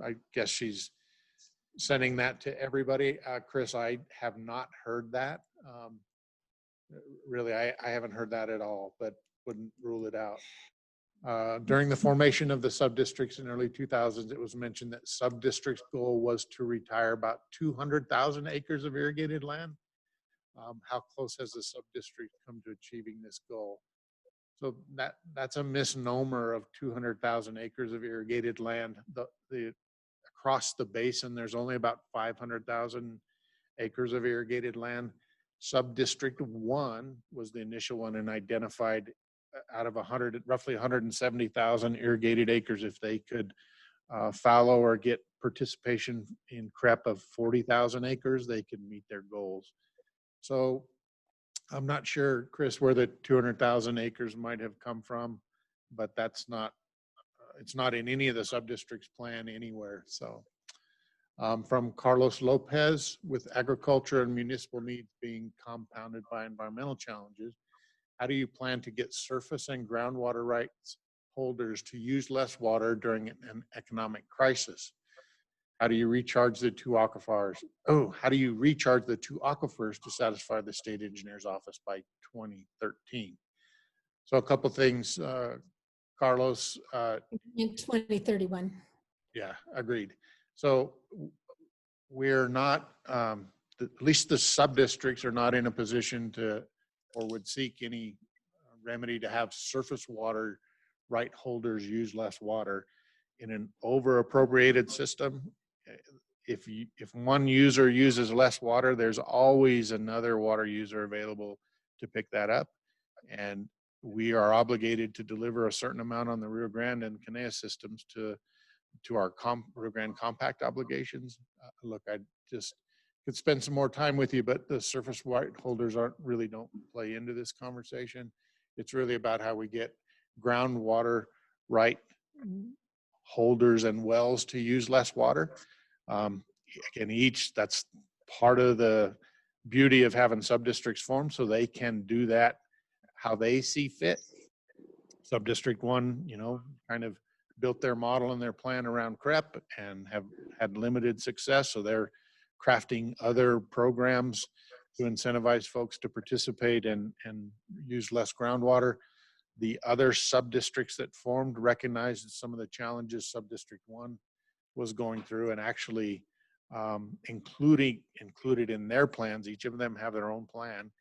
I guess she's sending that to everybody. Chris, I have not heard that. Really, I haven't heard that at all, but wouldn't rule it out. During the formation of the sub-districts in early 2000s, it was mentioned that sub-district's goal was to retire about 200,000 acres of irrigated land. How close has the sub-district come to achieving this goal? So that's a misnomer of 200,000 acres of irrigated land. Across the basin, there's only about 500,000 acres of irrigated land. Sub-district 1 was the initial one and identified out of roughly 170,000 irrigated acres. If they could fallow or get participation in CREP of 40,000 acres, they could meet their goals. So I'm not sure, Chris, where the 200,000 acres might have come from, but that's not, it's not in any of the sub-districts plan anywhere. So from Carlos Lopez, with agriculture and municipal needs being compounded by environmental challenges, how do you plan to get surface and groundwater rights holders to use less water during an economic crisis? How do you recharge the two aquifers? How do you recharge the two aquifers to satisfy the state engineer's office by 2013? So a couple things, Carlos. In 2031. Yeah, agreed. So we're not, at least the sub-districts are not in a position to, or would seek any remedy to have surface water right holders use less water. In an over-appropriated system, if one user uses less water, there's always another water user available to pick that up. And we are obligated to deliver a certain amount on the Rio Grande and Canea systems to our Rio Grande compact obligations. Look, could spend some more time with you, but the surface right holders don't play into this conversation. It's really about how we get groundwater right holders and wells to use less water. Again, that's part of the beauty of having sub-districts formed, so they can do that how they see fit. Sub-District 1, kind of built their model and their plan around CREP and have had limited success, so they're crafting other programs to incentivize folks to participate and use less groundwater. The other sub-districts that formed recognized some of the challenges Sub-District 1 was going through, and actually included in their plans. Each of them have their own plan.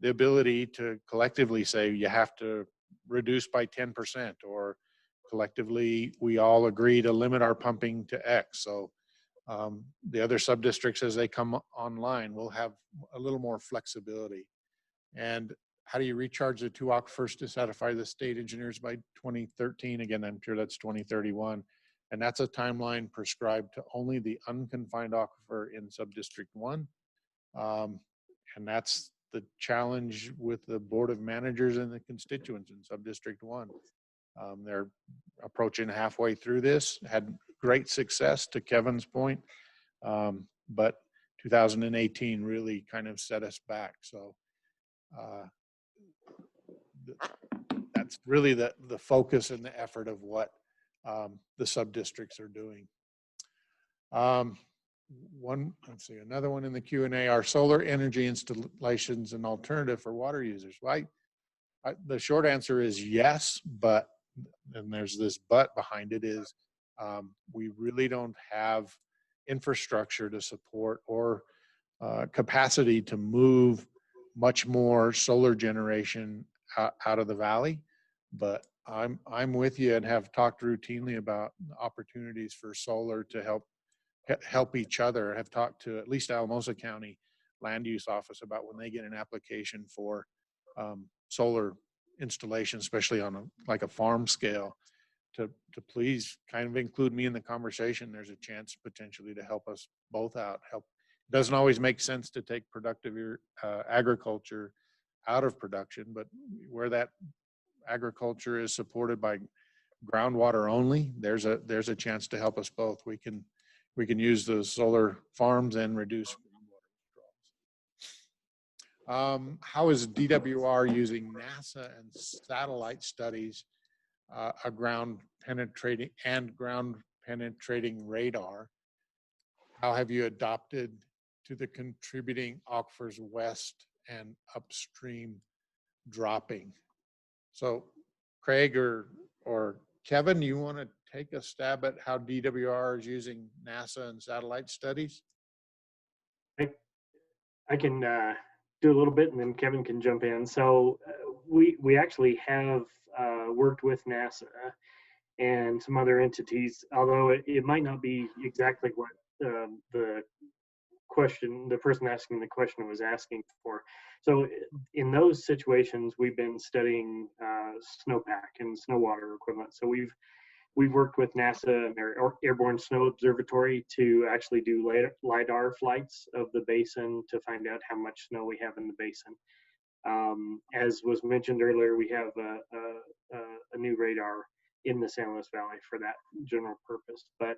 The ability to collectively say you have to reduce by 10%, or collectively we all agree to limit our pumping to X. So the other sub-districts, as they come online, will have a little more flexibility. And how do you recharge the 2 aquifers to satisfy the state engineers by 2013? Again, I'm sure that's 2031. And that's a timeline prescribed to only the unconfined aquifer in Sub-District 1. And that's the challenge with the Board of Managers and the constituents in Sub-District 1. They're approaching halfway through this, had great success, to Kevin's point, but 2018 really kind of set us back. So that's really the focus and the effort of what the sub-districts are doing. Let's see, another one in the Q&A, are solar energy installations an alternative for water users? Well, the short answer is yes, but, and there's this but behind it, is we really don't have infrastructure to support or capacity to move much more solar generation out of the valley. But I'm with you and have talked routinely about opportunities for solar to help each other. Have talked to at least Alamosa County Land Use Office about when they get an application for solar installation, especially on like a farm scale, to please kind of include me in the conversation. There's a chance potentially to help us both out. It doesn't always make sense to take productive agriculture out of production, but where that agriculture is supported by groundwater only, there's a chance to help us both. We can use those solar farms and reduce groundwater withdrawals. How is DWR using NASA and satellite studies, a ground penetrating radar? How have you adopted to the contributing aquifers west and upstream dropping? So Craig or Kevin, you want to take a stab at how DWR is using NASA and satellite studies? I can do a little bit, and then Kevin can jump in. So we actually have worked with NASA and some other entities, although it might not be exactly what the person asking the question was asking for. So in those situations, we've been studying snowpack and snow water equivalent. So we've worked with NASA and their Airborne Snow Observatory to actually do LiDAR flights of the basin to find out how much snow we have in the basin. As was mentioned earlier, we have a new radar in the San Luis Valley for that general purpose. But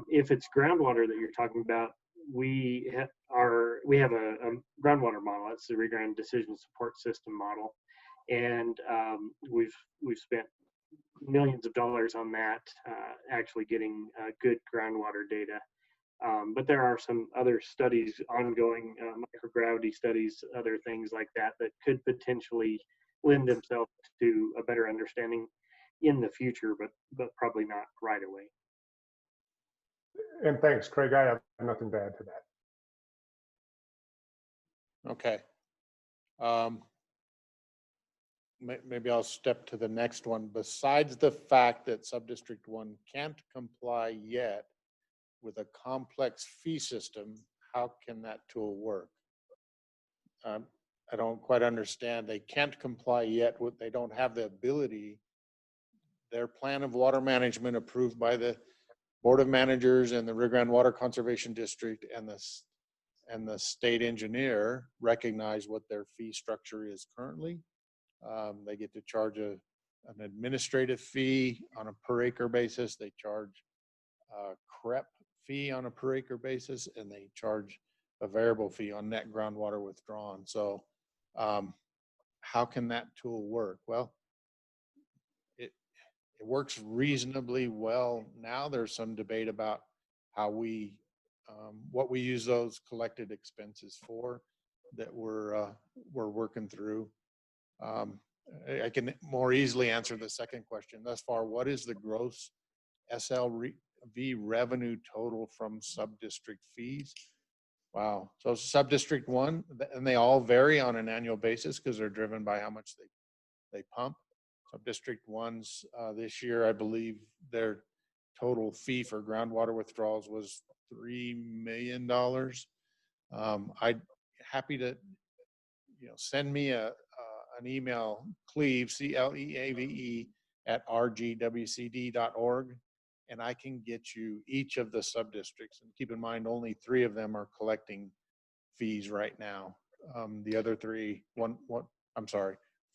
if it's groundwater that you're talking about, we have a groundwater model. It's the Grande Decision Support System model, and we've spent millions of dollars on that, actually getting good groundwater data. But there are some other studies ongoing, microgravity studies, other things like that could potentially lend themselves to a better understanding in the future, but probably not right away. And thanks, Craig. I have nothing to add to that. Okay. Maybe I'll step to the next one. Besides the fact that Sub-District 1 can't comply yet with a complex fee system, how can that tool work? I don't quite understand. They can't comply yet. They don't have the ability. Their plan of water management approved by the Board of Managers and the Rio Grande Water Conservation District and the and the state engineer recognize what their fee structure is currently. They get to charge an administrative fee on a per acre basis. They charge a CREP fee on a per acre basis, and they charge a variable fee on net groundwater withdrawn. So how can that tool work? Well, it works reasonably well now. There's some debate about how we what we use those collected expenses for that we're working through. I can more easily answer the second question. Thus far, what is the gross SLV revenue total from sub-district fees? Wow. So sub-district 1, and they all vary on an annual basis because they're driven by how much they pump. Sub-district 1's this year, I believe their total fee for groundwater withdrawals was $3 million. I'd happy to, send me an email, Cleve, CLEAVE @rgwcd.org, and I can get you each of the sub-districts. And keep in mind, only 3 of them are collecting fees right now. The other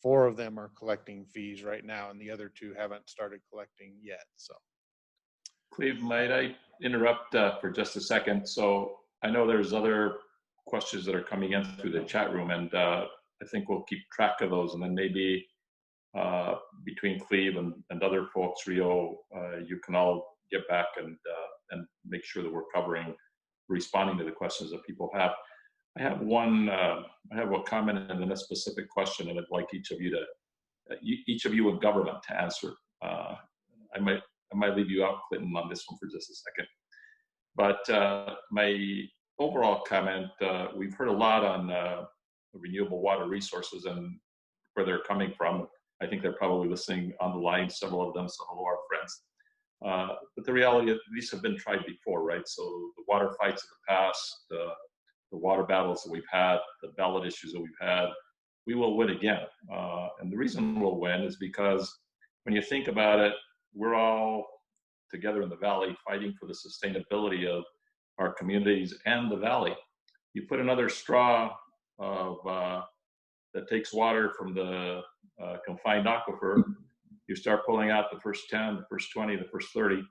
4 of them are collecting fees right now, and the other 2 haven't started collecting yet. So, Cleve, might I interrupt for just a second? So I know there's other questions that are coming in through the chat room, and I think we'll keep track of those, and then maybe between Cleve and other folks, Rio, you can all get back and make sure that we're responding to the questions that people have. I have I have a comment and then a specific question, and I'd like each of you with government to answer. I might leave you out, Clinton, on this one for just a second. But my overall comment, we've heard a lot on renewable water resources and where they're coming from. I think they're probably listening on the line, several of them, so hello, our friends. But the reality is these have been tried before, right? So the water fights of the past, the water battles that we've had, the ballot issues that we've had, we will win again. And the reason we'll win is because when you think about it, we're all together in the valley fighting for the sustainability of our communities and the valley. You put another straw that takes water from the confined aquifer, you start pulling out the first 10, the first 20, the first 30,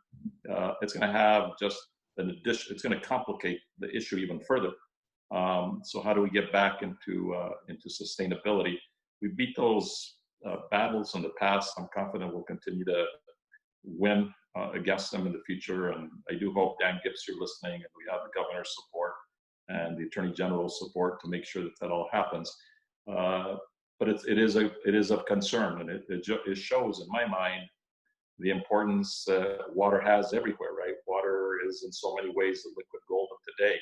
it's going to have just an addition, it's going to complicate the issue even further. So how do we get back into sustainability? We beat those battles in the past. I'm confident we'll continue to win against them in the future. And I do hope Dan Gibbs, you're listening, and we have the governor's support and the attorney general's support to make sure that all happens. But it is of concern, and it shows in my mind the importance water has everywhere, right? Water is in so many ways the liquid gold of today,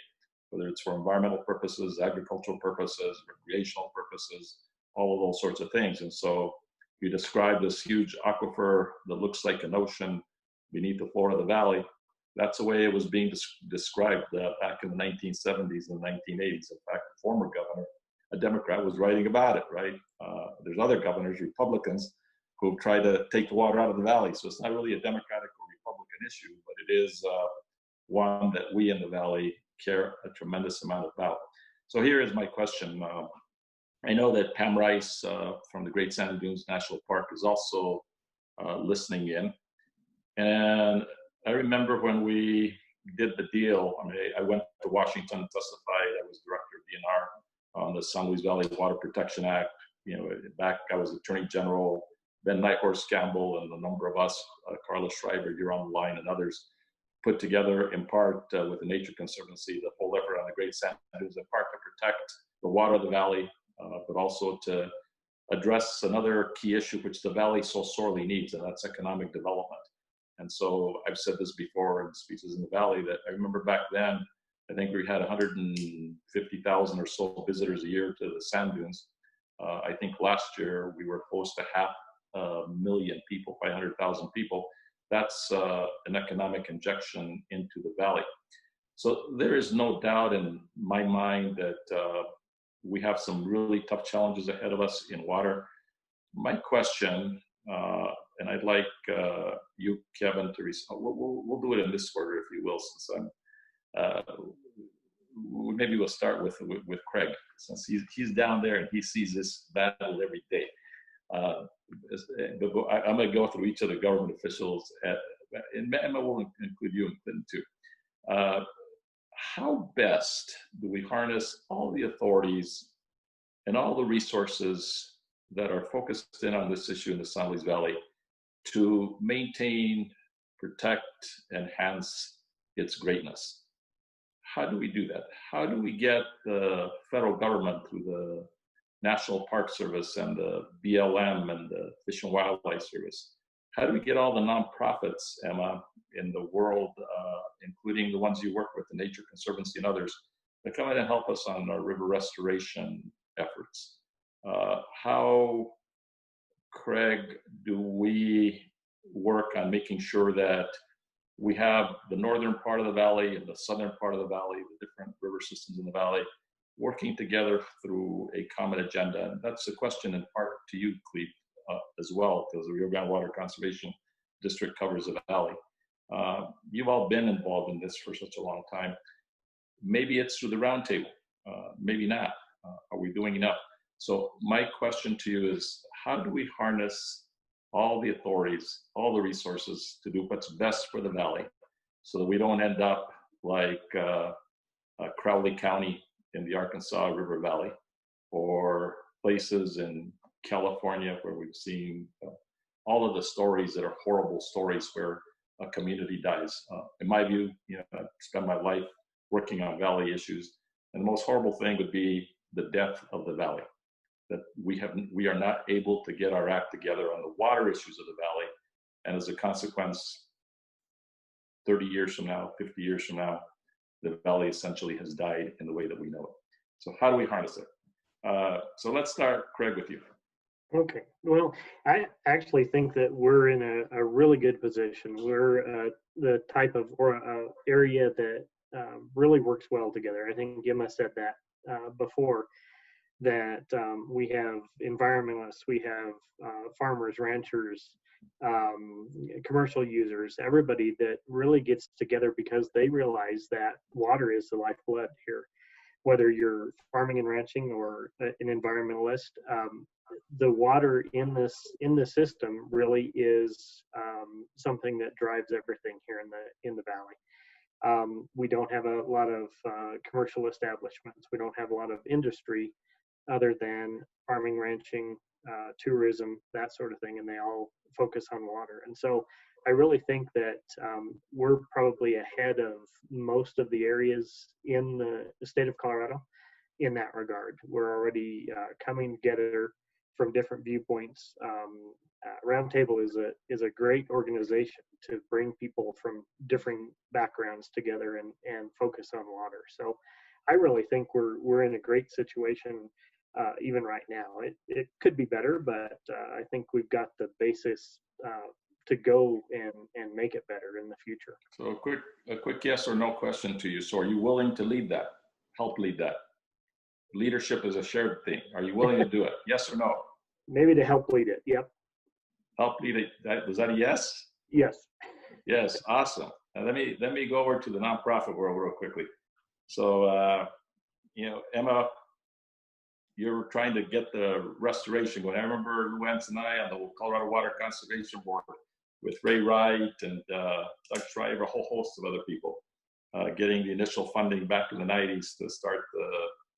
whether it's for environmental purposes, agricultural purposes, recreational purposes, all of those sorts of things. And so you describe this huge aquifer that looks like an ocean beneath the floor of the valley. That's the way it was being described back in the 1970s and 1980s. In fact, the former governor, a Democrat, was writing about it, right? There's other governors, Republicans, who've tried to take the water out of the valley. So it's not really a Democratic or Republican issue, but it is one that we in the valley care a tremendous amount about. So here is my question. I know that Pam Rice from the Great Sand Dunes National Park is also listening in. And I remember when we did the deal, I went to Washington and testified. I was director of DNR on the San Luis Valley Water Protection Act. Back I was Attorney General, Ben Nighthorse Campbell, and a number of us, Carla Schreiber, you're on the line, and others, put together in part with the Nature Conservancy the whole effort on the Great Sand Dunes, in part to protect the water of the valley, but also to address another key issue which the valley so sorely needs, and that's economic development. And so I've said this before in speeches in the valley that I remember back then, I think we had 150,000 or so visitors a year to the sand dunes. I think last year we were close to 500,000 people, 500,000 people. That's an economic injection into the valley. So there is no doubt in my mind that we have some really tough challenges ahead of us in water. My question, and I'd like you, Kevin, to respond. We'll do it in this order, if you will, since I'm maybe we'll start with Craig, since he's down there and he sees this battle every day. I'm going to go through each of the government officials, and we'll include you and Clinton too. How best do we harness all the authorities and all the resources that are focused in on this issue in the San Luis Valley to maintain, protect, enhance its greatness? How do we do that? How do we get the federal government through the National Park Service and the BLM and the Fish and Wildlife Service? How do we get all the nonprofits, Emma, in the world, including the ones you work with, the Nature Conservancy and others, to come in and help us on our river restoration efforts? How, Craig, do we work on making sure that we have the northern part of the valley and the southern part of the valley, the different river systems in the valley, working together through a common agenda? And that's a question in part to you, Cleve, as well, because the Rio Grande Water Conservation District covers the valley. You've all been involved in this for such a long time. Maybe it's through the roundtable, maybe not. Are we doing enough? So my question to you is, how do we harness all the authorities, all the resources to do what's best for the valley, so that we don't end up like Crowley County in the Arkansas River Valley, or places in California where we've seen all of the stories that are horrible stories where a community dies. In my view, I spend my life working on valley issues, and the most horrible thing would be the death of the valley. That we are not able to get our act together on the water issues of the valley, and as a consequence, 30 years from now, 50 years from now, the valley essentially has died in the way that we know it. So how do we harness it? So let's start, Craig, with you. Okay. Well, I actually think that we're in a really good position. We're the type of area that really works well together. I think Emma said that before, that we have environmentalists, we have farmers, ranchers, commercial users, everybody that really gets together because they realize that water is the lifeblood here. Whether you're farming and ranching or an environmentalist, the water in the system really is something that drives everything here in the valley. We don't have a lot of commercial establishments. We don't have a lot of industry other than farming, ranching, tourism, that sort of thing, and they all focus on water. And so I really think that we're probably ahead of most of the areas in the state of Colorado in that regard. We're already coming together from different viewpoints. Roundtable is a great organization to bring people from different backgrounds together and focus on water. So I really think we're in a great situation even right now. It could be better, but I think we've got the basis to go and make it better in the future. So a quick yes or no question to you. So are you willing to lead that, help lead that? Leadership is a shared thing. Are you willing to do it? Yes or no? Maybe to help lead it. Yep. Help lead it. Was that a yes? Yes. Yes. Awesome. Now let me go over to the nonprofit world real quickly. So, Emma, you're trying to get the restoration going. I remember Luann and I on the Colorado Water Conservation Board with Ray Wright and Doug Shriver, a whole host of other people, getting the initial funding back in the 90s to start the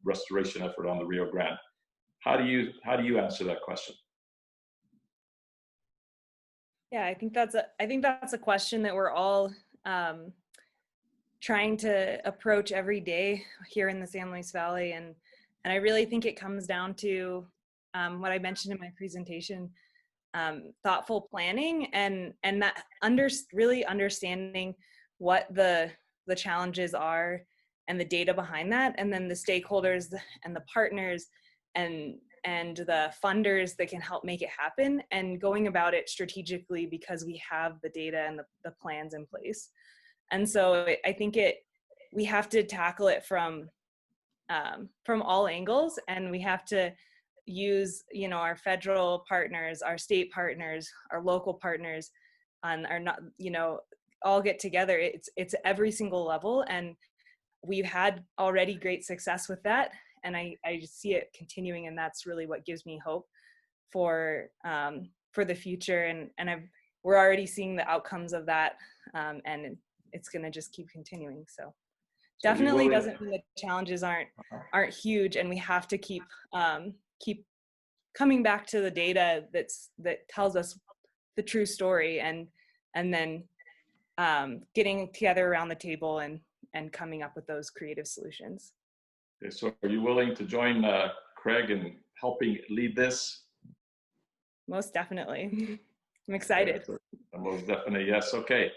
restoration effort on the Rio Grande. How do you answer that question? Yeah, I think that's a question that we're all trying to approach every day here in the San Luis Valley, and I really think it comes down to what I mentioned in my presentation, thoughtful planning and that really understanding what the challenges are and the data behind that, and then the stakeholders and the partners and the funders that can help make it happen, and going about it strategically because we have the data and the plans in place. And so I think we have to tackle it from all angles, and we have to use our federal partners, our state partners, our local partners, and all get together. It's every single level, and we've had already great success with that, and I see it continuing, and that's really what gives me hope for the future. And we're already seeing the outcomes of that, and it's going to just keep continuing. So definitely doesn't mean the challenges aren't huge, and we have to keep coming back to the data that tells us the true story, and then getting together around the table and coming up with those creative solutions. Okay, so are you willing to join Craig in helping lead this? Most definitely. I'm excited. Most definitely, yes. Okay.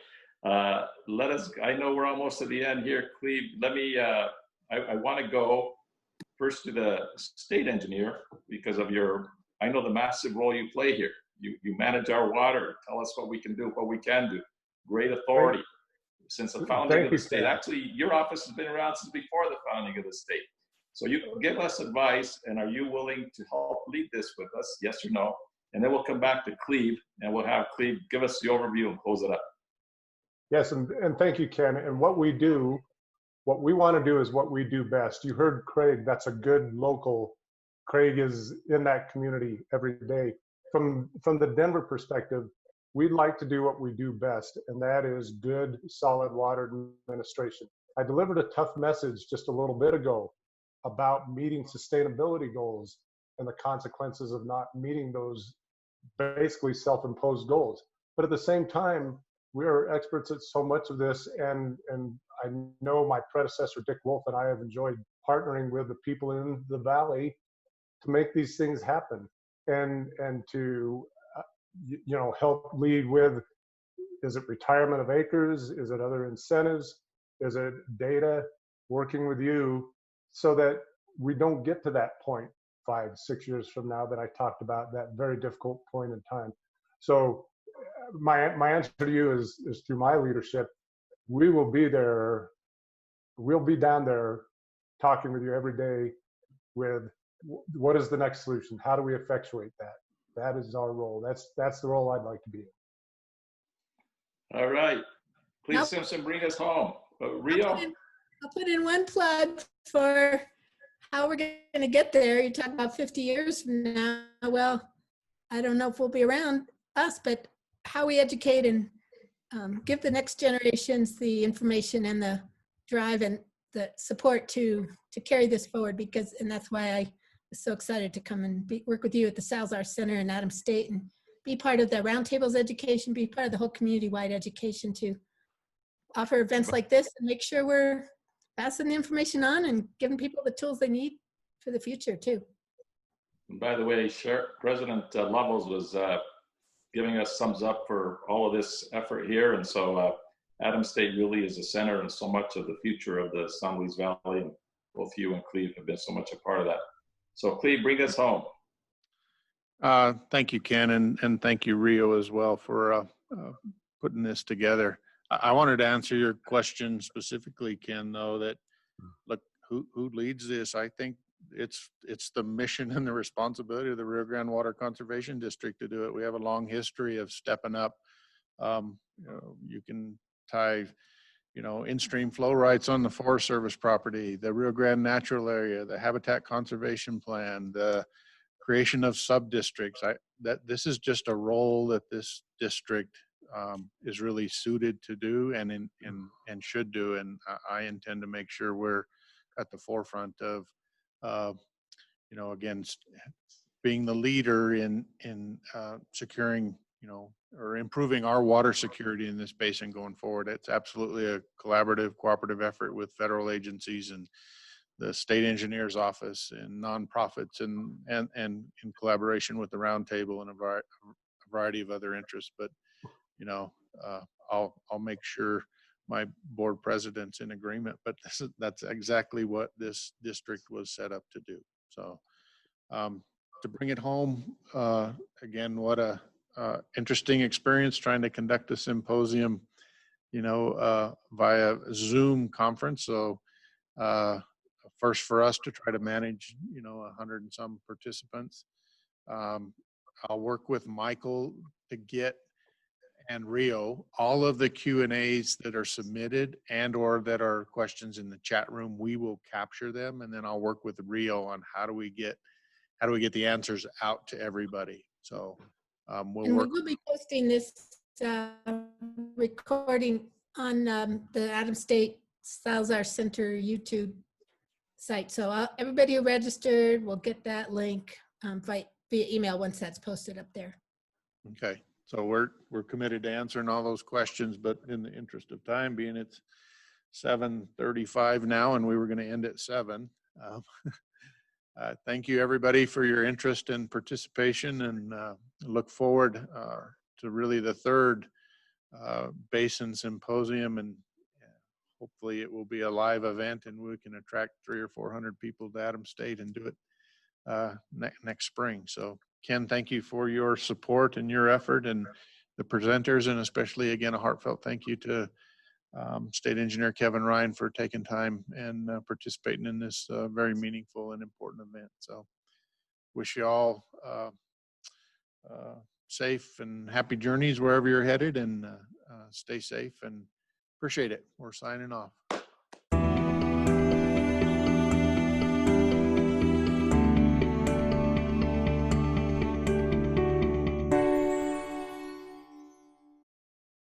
I know we're almost at the end here, Cleve. Let me, I want to go first to the state engineer because of I know the massive role you play here. You manage our water, tell us what we can do, what we can do. Great authority since the founding of the state. Actually, your office has been around since before the founding of the state. So you give us advice, and are you willing to help lead this with us? Yes or no? And then we'll come back to Cleve, and we'll have Cleve give us the overview and close it up. Yes, and thank you, Ken. And what we want to do is what we do best. You heard Craig, that's a good local. Craig is in that community every day. From the Denver perspective, we'd like to do what we do best, and that is good, solid water administration. I delivered a tough message just a little bit ago about meeting sustainability goals and the consequences of not meeting those basically self-imposed goals. But at the same time, we are experts at so much of this, and I know my predecessor, Dick Wolf, and I have enjoyed partnering with the people in the Valley to make these things happen and to help lead with, is it retirement of acres? Is it other incentives? Is it data? Working with you so that we don't get to that point 5-6 years from now that I talked about, that very difficult point in time. So my answer to you is through my leadership. We will be there. We'll be down there talking with you every day with what is the next solution? How do we effectuate that? That is our role. That's the role I'd like to be in. All right. Please, Simpson, bring us home. Rio? I'll put in one plug for how we're going to get there. You talk about 50 years from now. Well, I don't know if we'll be around us, but how we educate and give the next generations the information and the drive and the support to carry this forward, and that's why I was so excited to come and work with you at the Salzar Center in Adams State and be part of the roundtables education, be part of the whole community-wide education to offer events like this and make sure we're passing the information on and giving people the tools they need for the future too. And by the way, President Lovels was giving us thumbs up for all of this effort here. And so Adams State really is the center and so much of the future of the San Luis Valley, and both you and Cleve have been so much a part of that. So Cleve, bring us home. Thank you, Ken, and thank you, Rio, as well, for putting this together. I wanted to answer your question specifically, Ken, though, that look, who leads this? I think it's the mission and the responsibility of the Rio Grande Water Conservation District to do it. We have a long history of stepping up. You can tie, in-stream flow rights on the Forest Service property, the Rio Grande Natural Area, the Habitat Conservation Plan, the creation of sub-districts. This is just a role that this district is really suited to do and should do, and I intend to make sure we're at the forefront of, again, being the leader in securing, or improving our water security in this basin going forward. It's absolutely a collaborative, cooperative effort with federal agencies and the state engineer's office and nonprofits and in collaboration with the roundtable and a variety of other interests. But I'll make sure my board president's in agreement. But that's exactly what this district was set up to do. So to bring it home, again, what a interesting experience trying to conduct a symposium, via Zoom conference. So first for us to try to manage, 100 and some participants. I'll work with Michael to get and Rio, all of the Q&As that are submitted and or that are questions in the chat room, we will capture them, and then I'll work with Rio on how do we get the answers out to everybody. So we'll And we work. will be posting this recording on the Adams State Salzar Center YouTube site. So everybody who registered will get that link via email once that's posted up there. Okay, so we're committed to answering all those questions, but in the interest of time, being it's 7:35 now, and we were going to end at 7. Thank you, everybody, for your interest and participation, and look forward to really the third Basin Symposium, and hopefully it will be a live event, and we can attract 300 or 400 people to Adams State and do it next spring. So, Ken, thank you for your support and your effort, and the presenters, and especially, again, a heartfelt thank you to State Engineer Kevin Ryan for taking time and participating in this very meaningful and important event. So wish you all safe and happy journeys wherever you're headed, and stay safe, and appreciate it. We're signing off.